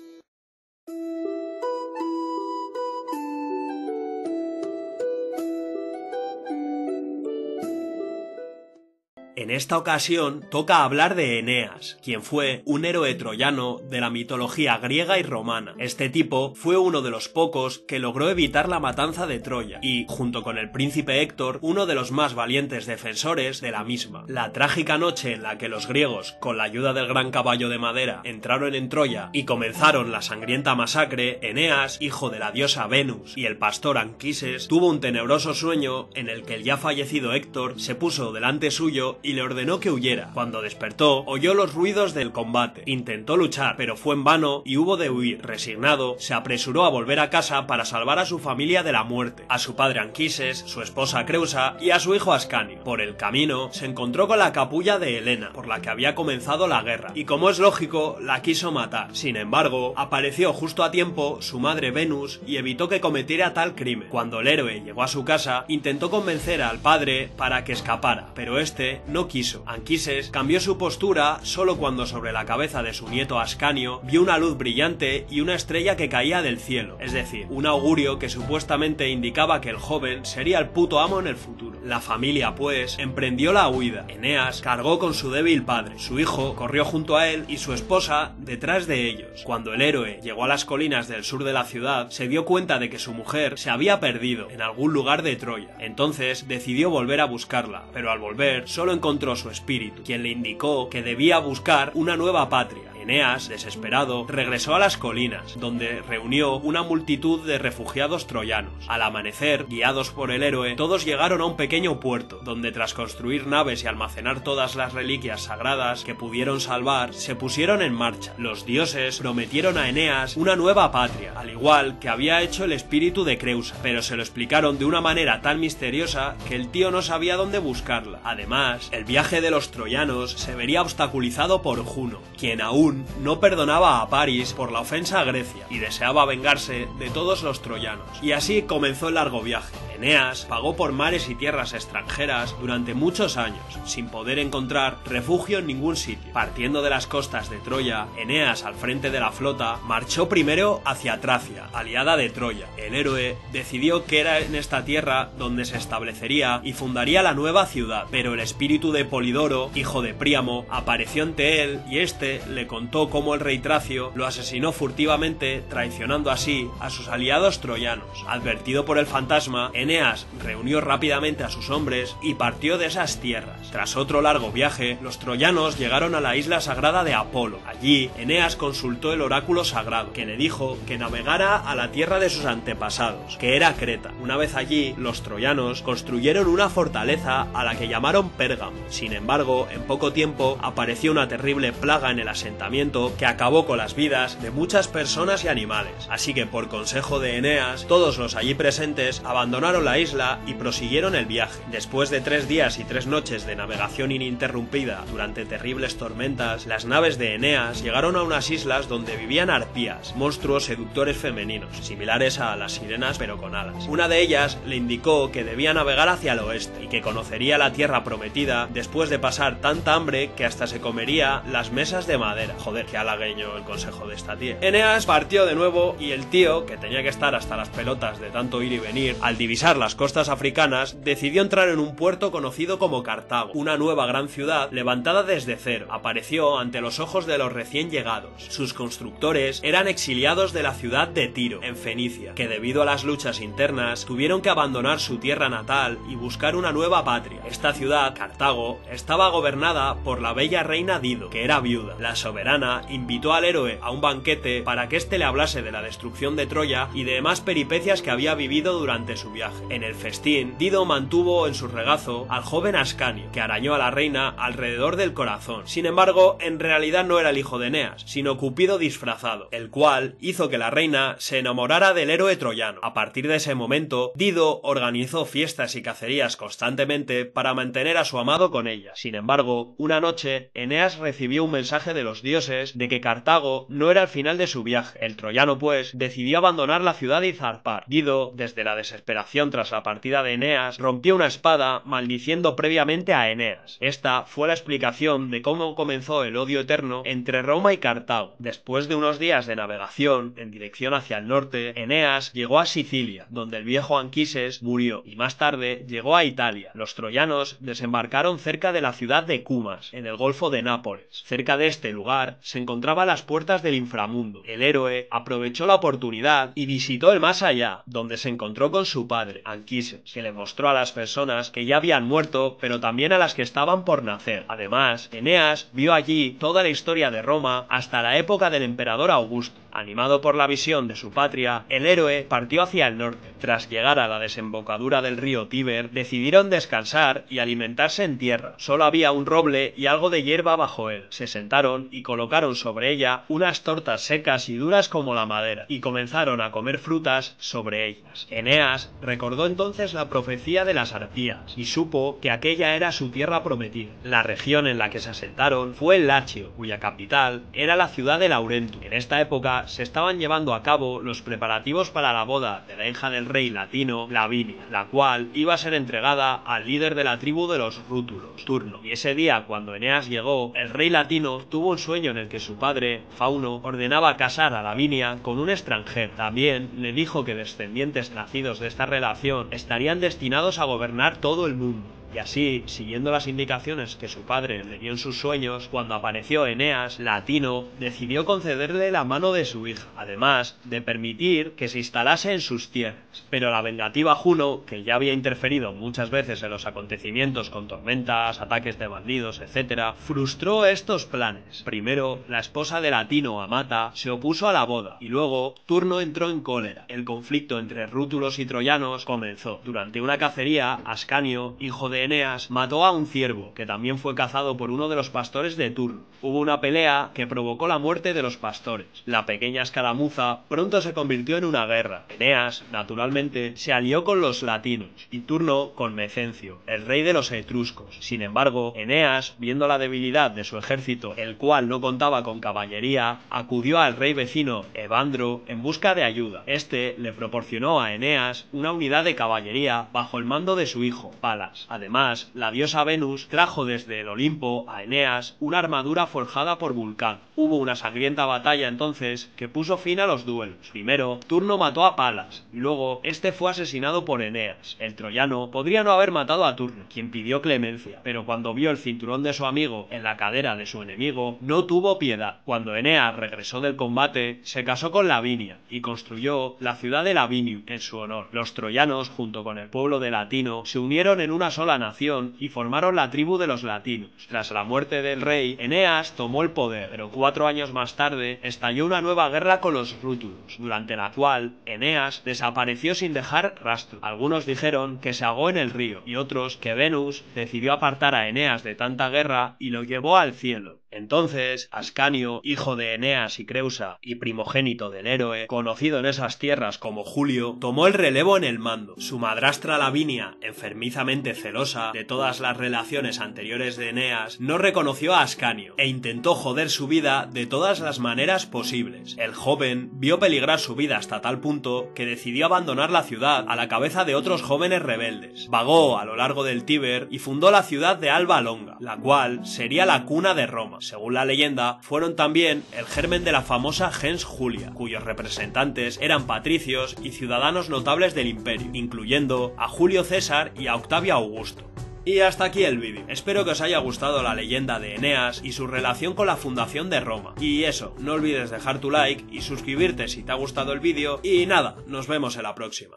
En esta ocasión toca hablar de Eneas, quien fue un héroe troyano de la mitología griega y romana. Este tipo fue uno de los pocos que logró evitar la matanza de Troya y, junto con el príncipe Héctor, uno de los más valientes defensores de la misma. La trágica noche en la que los griegos, con la ayuda del gran caballo de madera, entraron en Troya y comenzaron la sangrienta masacre, Eneas, hijo de la diosa Venus y el pastor Anquises, tuvo un tenebroso sueño en el que el ya fallecido Héctor se puso delante suyo y le ordenó que huyera. Cuando despertó, oyó los ruidos del combate. Intentó luchar, pero fue en vano y hubo de huir. Resignado, se apresuró a volver a casa para salvar a su familia de la muerte, a su padre Anquises, su esposa Creusa y a su hijo Ascanio. Por el camino, se encontró con la capulla de Helena, por la que había comenzado la guerra, y como es lógico, la quiso matar. Sin embargo, apareció justo a tiempo su madre Venus y evitó que cometiera tal crimen. Cuando el héroe llegó a su casa, intentó convencer al padre para que escapara, pero este no quiso. Anquises cambió su postura solo cuando sobre la cabeza de su nieto Ascanio vio una luz brillante y una estrella que caía del cielo, es decir, un augurio que supuestamente indicaba que el joven sería el puto amo en el futuro. La familia, pues, emprendió la huida. Eneas cargó con su débil padre, su hijo corrió junto a él y su esposa detrás de ellos. Cuando el héroe llegó a las colinas del sur de la ciudad, se dio cuenta de que su mujer se había perdido en algún lugar de Troya. Entonces decidió volver a buscarla, pero al volver solo encontró su espíritu, quien le indicó que debía buscar una nueva patria. Eneas, desesperado, regresó a las colinas, donde reunió una multitud de refugiados troyanos. Al amanecer, guiados por el héroe, todos llegaron a un pequeño puerto, donde tras construir naves y almacenar todas las reliquias sagradas que pudieron salvar, se pusieron en marcha. Los dioses prometieron a Eneas una nueva patria, al igual que había hecho el espíritu de Creusa, pero se lo explicaron de una manera tan misteriosa que el tío no sabía dónde buscarla. Además, el viaje de los troyanos se vería obstaculizado por Juno, quien aún no perdonaba a Paris por la ofensa a Grecia y deseaba vengarse de todos los troyanos. Y así comenzó el largo viaje. Eneas pagó por mares y tierras extranjeras durante muchos años, sin poder encontrar refugio en ningún sitio. Partiendo de las costas de Troya, Eneas, al frente de la flota, marchó primero hacia Tracia, aliada de Troya. El héroe decidió que era en esta tierra donde se establecería y fundaría la nueva ciudad, pero el espíritu de Polidoro, hijo de Príamo, apareció ante él y este le contó cómo el rey Tracio lo asesinó furtivamente, traicionando así a sus aliados troyanos. Advertido por el fantasma, Eneas reunió rápidamente a sus hombres y partió de esas tierras. Tras otro largo viaje, los troyanos llegaron a la isla sagrada de Apolo. Allí, Eneas consultó el oráculo sagrado, que le dijo que navegara a la tierra de sus antepasados, que era Creta. Una vez allí, los troyanos construyeron una fortaleza a la que llamaron Pérgamo. Sin embargo, en poco tiempo apareció una terrible plaga en el asentamiento que acabó con las vidas de muchas personas y animales. Así que, por consejo de Eneas, todos los allí presentes abandonaron la isla y prosiguieron el viaje. Después de 3 días y 3 noches de navegación ininterrumpida durante terribles tormentas, las naves de Eneas llegaron a unas islas donde vivían arpías, monstruos seductores femeninos, similares a las sirenas pero con alas. Una de ellas le indicó que debía navegar hacia el oeste y que conocería la tierra prometida después de pasar tanta hambre que hasta se comería las mesas de madera. Joder, qué halagueño el consejo de esta tía. Eneas partió de nuevo y el tío, que tenía que estar hasta las pelotas de tanto ir y venir, al divisar pisar las costas africanas, decidió entrar en un puerto conocido como Cartago, una nueva gran ciudad levantada desde cero. Apareció ante los ojos de los recién llegados. Sus constructores eran exiliados de la ciudad de Tiro, en Fenicia, que debido a las luchas internas tuvieron que abandonar su tierra natal y buscar una nueva patria. Esta ciudad, Cartago, estaba gobernada por la bella reina Dido, que era viuda. La soberana invitó al héroe a un banquete para que éste le hablase de la destrucción de Troya y de demás peripecias que había vivido durante su viaje. En el festín, Dido mantuvo en su regazo al joven Ascanio, que arañó a la reina alrededor del corazón. Sin embargo, en realidad no era el hijo de Eneas, sino Cupido disfrazado, el cual hizo que la reina se enamorara del héroe troyano. A partir de ese momento, Dido organizó fiestas y cacerías constantemente para mantener a su amado con ella. Sin embargo, una noche, Eneas recibió un mensaje de los dioses de que Cartago no era el final de su viaje. El troyano, pues, decidió abandonar la ciudad y zarpar. Dido, desde la desesperación tras la partida de Eneas, rompió una espada maldiciendo previamente a Eneas. Esta fue la explicación de cómo comenzó el odio eterno entre Roma y Cartago. Después de unos días de navegación en dirección hacia el norte, Eneas llegó a Sicilia, donde el viejo Anquises murió, y más tarde llegó a Italia. Los troyanos desembarcaron cerca de la ciudad de Cumas, en el Golfo de Nápoles. Cerca de este lugar se encontraban las puertas del inframundo. El héroe aprovechó la oportunidad y visitó el más allá, donde se encontró con su padre, Anquises, que le mostró a las personas que ya habían muerto, pero también a las que estaban por nacer. Además, Eneas vio allí toda la historia de Roma hasta la época del emperador Augusto. Animado por la visión de su patria, el héroe partió hacia el norte. Tras llegar a la desembocadura del río Tíber, decidieron descansar y alimentarse en tierra. Solo había un roble y algo de hierba bajo él. Se sentaron y colocaron sobre ella unas tortas secas y duras como la madera, y comenzaron a comer frutas sobre ellas. Eneas recordó entonces la profecía de las arpías, y supo que aquella era su tierra prometida. La región en la que se asentaron fue el Lacio, cuya capital era la ciudad de Laurentum. En esta época se estaban llevando a cabo los preparativos para la boda de la hija del rey latino, Lavinia, la cual iba a ser entregada al líder de la tribu de los rútulos, Turno. Y ese día, cuando Eneas llegó, el rey latino tuvo un sueño en el que su padre, Fauno, ordenaba casar a Lavinia con un extranjero. También le dijo que descendientes nacidos de esta relación estarían destinados a gobernar todo el mundo. Y así, siguiendo las indicaciones que su padre le dio en sus sueños, cuando apareció Eneas, Latino decidió concederle la mano de su hija, además de permitir que se instalase en sus tierras. Pero la vengativa Juno, que ya había interferido muchas veces en los acontecimientos con tormentas, ataques de bandidos, etc., frustró estos planes. Primero, la esposa de Latino, Amata, se opuso a la boda, y luego Turno entró en cólera. El conflicto entre rútulos y troyanos comenzó. Durante una cacería, Ascanio, hijo de Eneas, mató a un ciervo, que también fue cazado por uno de los pastores de Turno. Hubo una pelea que provocó la muerte de los pastores. La pequeña escaramuza pronto se convirtió en una guerra. Eneas, naturalmente, se alió con los latinos, y Turno con Mecencio, el rey de los etruscos. Sin embargo, Eneas, viendo la debilidad de su ejército, el cual no contaba con caballería, acudió al rey vecino, Evandro, en busca de ayuda. Este le proporcionó a Eneas una unidad de caballería bajo el mando de su hijo, Palas. Además, la diosa Venus trajo desde el Olimpo a Eneas una armadura forjada por Vulcano. Hubo una sangrienta batalla entonces que puso fin a los duelos. Primero, Turno mató a Palas, y luego este fue asesinado por Eneas. El troyano podría no haber matado a Turno, quien pidió clemencia, pero cuando vio el cinturón de su amigo en la cadera de su enemigo, no tuvo piedad. Cuando Eneas regresó del combate, se casó con Lavinia y construyó la ciudad de Lavinium en su honor. Los troyanos, junto con el pueblo de Latino, se unieron en una sola nación y formaron la tribu de los latinos. Tras la muerte del rey, Eneas tomó el poder, pero 4 años más tarde estalló una nueva guerra con los rútulos, durante la cual Eneas desapareció sin dejar rastro. Algunos dijeron que se ahogó en el río, y otros que Venus decidió apartar a Eneas de tanta guerra y lo llevó al cielo. Entonces, Ascanio, hijo de Eneas y Creusa, y primogénito del héroe, conocido en esas tierras como Julio, tomó el relevo en el mando. Su madrastra Lavinia, enfermizamente celosa de todas las relaciones anteriores de Eneas, no reconoció a Ascanio, e intentó joder su vida de todas las maneras posibles. El joven vio peligrar su vida hasta tal punto que decidió abandonar la ciudad a la cabeza de otros jóvenes rebeldes. Vagó a lo largo del Tíber y fundó la ciudad de Alba Longa, la cual sería la cuna de Roma. según la leyenda, fueron también el germen de la famosa gens Julia, cuyos representantes eran patricios y ciudadanos notables del imperio, incluyendo a Julio César y a Octavio Augusto. Y hasta aquí el vídeo. Espero que os haya gustado la leyenda de Eneas y su relación con la fundación de Roma. Y eso, no olvides dejar tu like y suscribirte si te ha gustado el vídeo. Y nada, nos vemos en la próxima.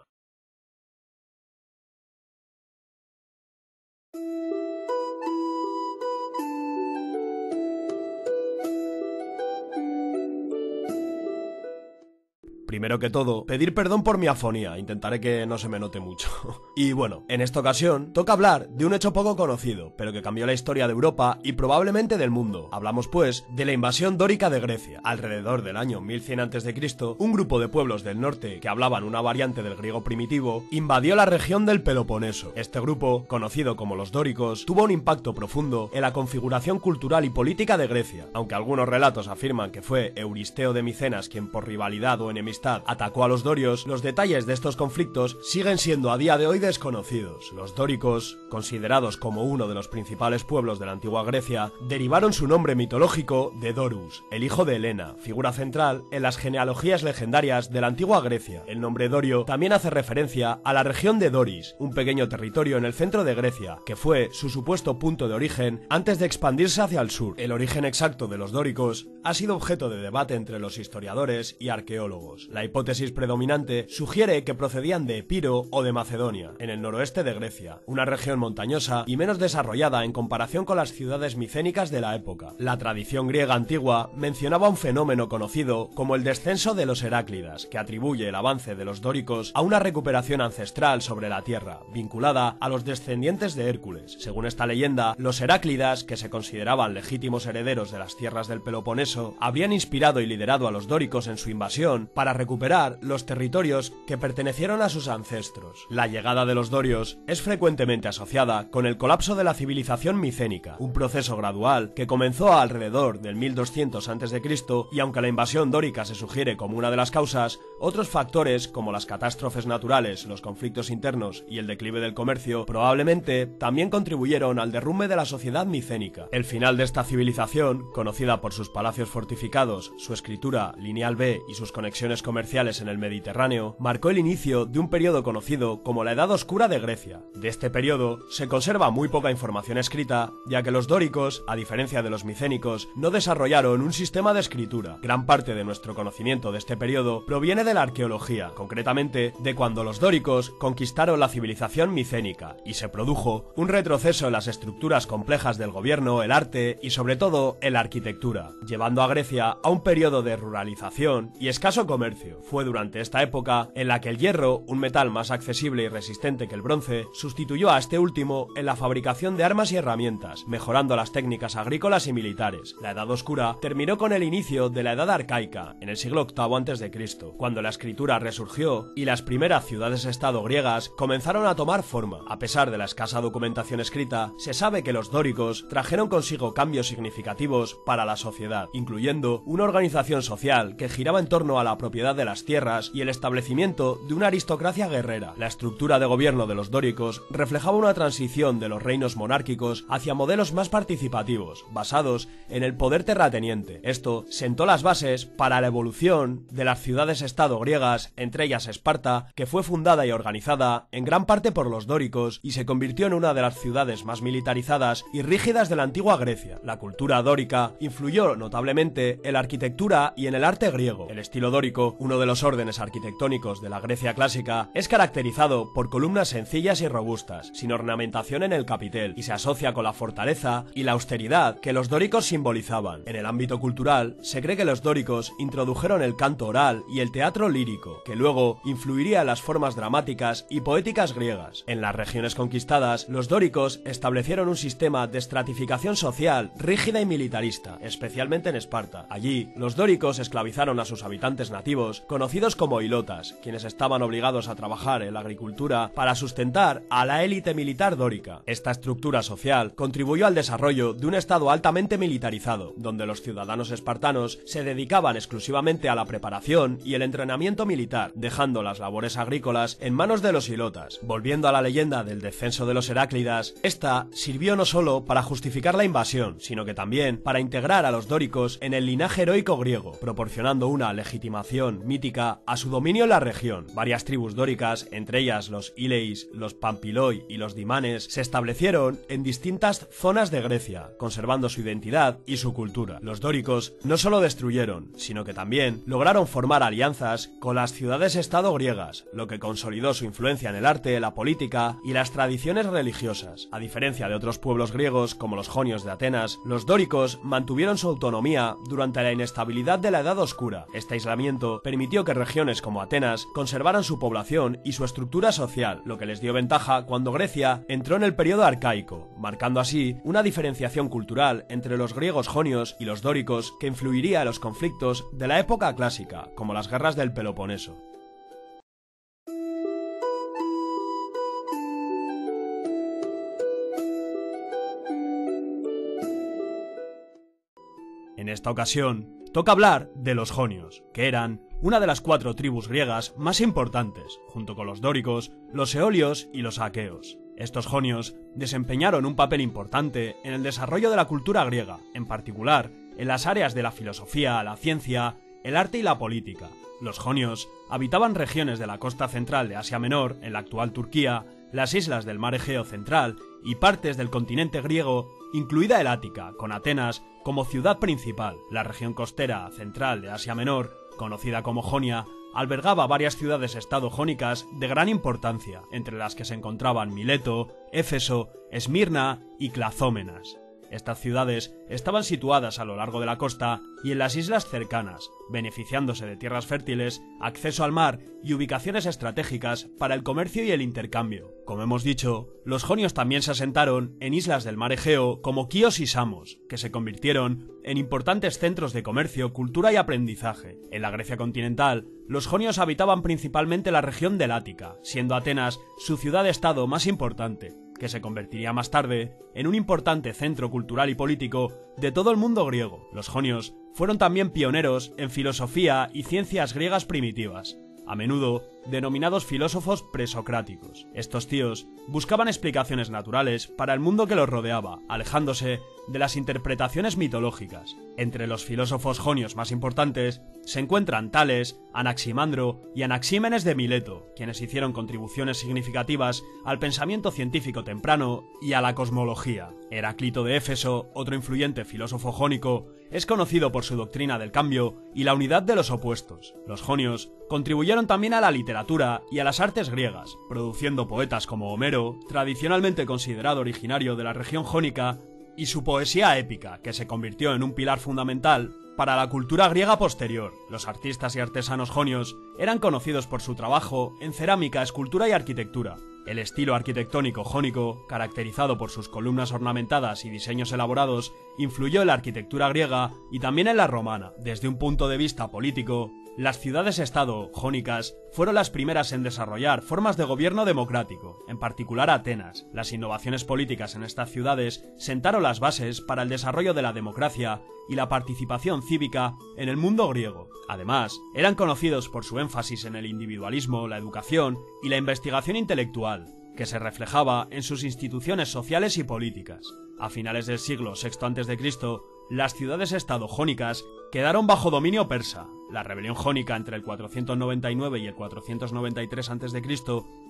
Primero que todo, pedir perdón por mi afonía, intentaré que no se me note mucho. Y bueno, en esta ocasión toca hablar de un hecho poco conocido, pero que cambió la historia de Europa y probablemente del mundo. Hablamos pues de la invasión dórica de Grecia. Alrededor del año 1100 a.C., un grupo de pueblos del norte que hablaban una variante del griego primitivo invadió la región del Peloponeso. Este grupo, conocido como los dóricos, tuvo un impacto profundo en la configuración cultural y política de Grecia, aunque algunos relatos afirman que fue Euristeo de Micenas quien por rivalidad o enemistad atacó a los dorios. Los detalles de estos conflictos siguen siendo a día de hoy desconocidos. Los dóricos, considerados como uno de los principales pueblos de la antigua Grecia, derivaron su nombre mitológico de Dorus, el hijo de Helena, figura central en las genealogías legendarias de la antigua Grecia. El nombre dorio también hace referencia a la región de Doris, un pequeño territorio en el centro de Grecia, que fue su supuesto punto de origen antes de expandirse hacia el sur. El origen exacto de los dóricos ha sido objeto de debate entre los historiadores y arqueólogos. La hipótesis predominante sugiere que procedían de Epiro o de Macedonia, en el noroeste de Grecia, una región montañosa y menos desarrollada en comparación con las ciudades micénicas de la época. La tradición griega antigua mencionaba un fenómeno conocido como el descenso de los Heráclidas, que atribuye el avance de los dóricos a una recuperación ancestral sobre la tierra, vinculada a los descendientes de Hércules. Según esta leyenda, los Heráclidas, que se consideraban legítimos herederos de las tierras del Peloponeso, habrían inspirado y liderado a los dóricos en su invasión para recuperar los territorios que pertenecieron a sus ancestros. La llegada de los dorios es frecuentemente asociada con el colapso de la civilización micénica, un proceso gradual que comenzó alrededor del 1200 a.C. y aunque la invasión dórica se sugiere como una de las causas, otros factores como las catástrofes naturales, los conflictos internos y el declive del comercio probablemente también contribuyeron al derrumbe de la sociedad micénica. El final de esta civilización, conocida por sus palacios fortificados, su escritura lineal B y sus conexiones comerciales en el Mediterráneo, marcó el inicio de un periodo conocido como la Edad Oscura de Grecia. De este periodo se conserva muy poca información escrita, ya que los dóricos, a diferencia de los micénicos, no desarrollaron un sistema de escritura. Gran parte de nuestro conocimiento de este periodo proviene de la arqueología, concretamente de cuando los dóricos conquistaron la civilización micénica, y se produjo un retroceso en las estructuras complejas del gobierno, el arte y sobre todo en la arquitectura, llevando a Grecia a un periodo de ruralización y escaso comercio. Fue durante esta época en la que el hierro, un metal más accesible y resistente que el bronce, sustituyó a este último en la fabricación de armas y herramientas, mejorando las técnicas agrícolas y militares. La Edad Oscura terminó con el inicio de la Edad Arcaica, en el siglo VIII a.C., cuando la escritura resurgió y las primeras ciudades-estado griegas comenzaron a tomar forma. A pesar de la escasa documentación escrita, se sabe que los dóricos trajeron consigo cambios significativos para la sociedad, incluyendo una organización social que giraba en torno a la propiedad de las tierras y el establecimiento de una aristocracia guerrera. La estructura de gobierno de los dóricos reflejaba una transición de los reinos monárquicos hacia modelos más participativos, basados en el poder terrateniente. Esto sentó las bases para la evolución de las ciudades-estado griegas, entre ellas Esparta, que fue fundada y organizada en gran parte por los dóricos y se convirtió en una de las ciudades más militarizadas y rígidas de la antigua Grecia. La cultura dórica influyó notablemente en la arquitectura y en el arte griego. El estilo dórico, uno de los órdenes arquitectónicos de la Grecia clásica, es caracterizado por columnas sencillas y robustas, sin ornamentación en el capitel, y se asocia con la fortaleza y la austeridad que los dóricos simbolizaban. En el ámbito cultural, se cree que los dóricos introdujeron el canto oral y el teatro lírico, que luego influiría en las formas dramáticas y poéticas griegas. En las regiones conquistadas, los dóricos establecieron un sistema de estratificación social rígida y militarista, especialmente en Esparta. Allí, los dóricos esclavizaron a sus habitantes nativos, conocidos como ilotas, quienes estaban obligados a trabajar en la agricultura para sustentar a la élite militar dórica. Esta estructura social contribuyó al desarrollo de un estado altamente militarizado, donde los ciudadanos espartanos se dedicaban exclusivamente a la preparación y el entrenamiento entrenamiento militar, dejando las labores agrícolas en manos de los hilotas. Volviendo a la leyenda del descenso de los Heráclidas, esta sirvió no solo para justificar la invasión, sino que también para integrar a los dóricos en el linaje heroico griego, proporcionando una legitimación mítica a su dominio en la región. Varias tribus dóricas, entre ellas los Ileis, los Pampiloi y los Dimanes, se establecieron en distintas zonas de Grecia, conservando su identidad y su cultura. Los dóricos no solo destruyeron, sino que también lograron formar alianzas con las ciudades-estado griegas, lo que consolidó su influencia en el arte, la política y las tradiciones religiosas. A diferencia de otros pueblos griegos como los jonios de Atenas, los dóricos mantuvieron su autonomía durante la inestabilidad de la Edad Oscura. Este aislamiento permitió que regiones como Atenas conservaran su población y su estructura social, lo que les dio ventaja cuando Grecia entró en el periodo arcaico, marcando así una diferenciación cultural entre los griegos jonios y los dóricos que influiría en los conflictos de la época clásica, como las guerras del Peloponeso. En esta ocasión, toca hablar de los jonios, que eran una de las 4 tribus griegas más importantes, junto con los dóricos, los eolios y los aqueos. Estos jonios desempeñaron un papel importante en el desarrollo de la cultura griega, en particular en las áreas de la filosofía, la ciencia, el arte y la política. Los jonios habitaban regiones de la costa central de Asia Menor, en la actual Turquía, las islas del mar Egeo central y partes del continente griego, incluida el Ática, con Atenas como ciudad principal. La región costera central de Asia Menor, conocida como Jonia, albergaba varias ciudades-estado jónicas de gran importancia, entre las que se encontraban Mileto, Éfeso, Esmirna y Clazómenas. Estas ciudades estaban situadas a lo largo de la costa y en las islas cercanas, beneficiándose de tierras fértiles, acceso al mar y ubicaciones estratégicas para el comercio y el intercambio. Como hemos dicho, los jonios también se asentaron en islas del mar Egeo como Quíos y Samos, que se convirtieron en importantes centros de comercio, cultura y aprendizaje. En la Grecia continental, los jonios habitaban principalmente la región del Ática, siendo Atenas su ciudad-estado más importante, que se convertiría más tarde en un importante centro cultural y político de todo el mundo griego. Los jonios fueron también pioneros en filosofía y ciencias griegas primitivas, a menudo denominados filósofos presocráticos. Estos tíos buscaban explicaciones naturales para el mundo que los rodeaba, alejándose de las interpretaciones mitológicas. Entre los filósofos jonios más importantes se encuentran Tales, Anaximandro y Anaxímenes de Mileto, quienes hicieron contribuciones significativas al pensamiento científico temprano y a la cosmología. Heráclito de Éfeso, otro influyente filósofo jónico, es conocido por su doctrina del cambio y la unidad de los opuestos. Los jonios contribuyeron también a la literatura y a las artes griegas, produciendo poetas como Homero, tradicionalmente considerado originario de la región jónica, y su poesía épica, que se convirtió en un pilar fundamental para la cultura griega posterior. Los artistas y artesanos jonios eran conocidos por su trabajo en cerámica, escultura y arquitectura. El estilo arquitectónico jónico, caracterizado por sus columnas ornamentadas y diseños elaborados, influyó en la arquitectura griega y también en la romana. Desde un punto de vista político, las ciudades-estado jónicas fueron las primeras en desarrollar formas de gobierno democrático, en particular Atenas. Las innovaciones políticas en estas ciudades sentaron las bases para el desarrollo de la democracia y la participación cívica en el mundo griego. Además, eran conocidos por su énfasis en el individualismo, la educación y la investigación intelectual, que se reflejaba en sus instituciones sociales y políticas. A finales del siglo VI a.C., las ciudades-estado jónicas quedaron bajo dominio persa. La rebelión jónica entre el 499 y el 493 a.C.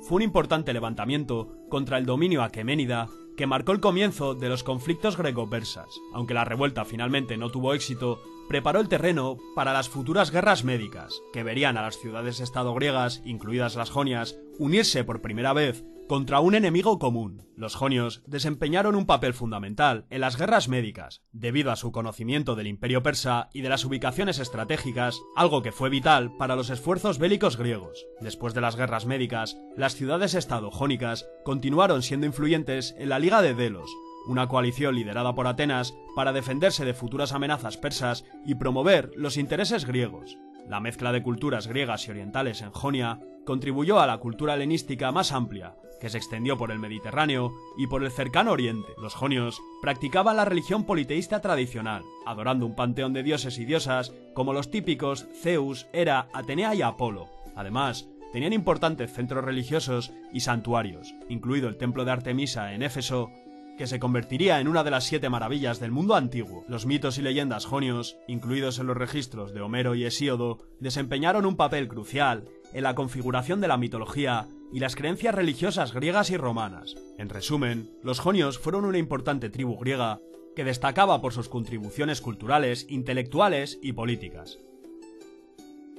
fue un importante levantamiento contra el dominio aqueménida que marcó el comienzo de los conflictos greco-persas. Aunque la revuelta finalmente no tuvo éxito, preparó el terreno para las futuras guerras médicas, que verían a las ciudades-estado griegas, incluidas las jonias, unirse por primera vez contra un enemigo común. Los jonios desempeñaron un papel fundamental en las guerras médicas, debido a su conocimiento del imperio persa y de las ubicaciones estratégicas, algo que fue vital para los esfuerzos bélicos griegos. Después de las guerras médicas, las ciudades-estado jónicas continuaron siendo influyentes en la Liga de Delos, una coalición liderada por Atenas para defenderse de futuras amenazas persas y promover los intereses griegos. La mezcla de culturas griegas y orientales en Jonia contribuyó a la cultura helenística más amplia, que se extendió por el Mediterráneo y por el cercano Oriente. Los jonios practicaban la religión politeísta tradicional, adorando un panteón de dioses y diosas como los típicos Zeus, Hera, Atenea y Apolo. Además, tenían importantes centros religiosos y santuarios, incluido el templo de Artemisa en Éfeso, que se convertiría en una de las 7 maravillas del mundo antiguo. Los mitos y leyendas jonios, incluidos en los registros de Homero y Hesíodo, desempeñaron un papel crucial en la configuración de la mitología y las creencias religiosas griegas y romanas. En resumen, los jonios fueron una importante tribu griega que destacaba por sus contribuciones culturales, intelectuales y políticas.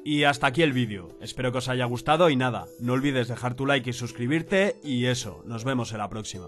Y hasta aquí el vídeo, espero que os haya gustado y nada, no olvides dejar tu like y suscribirte y eso, nos vemos en la próxima.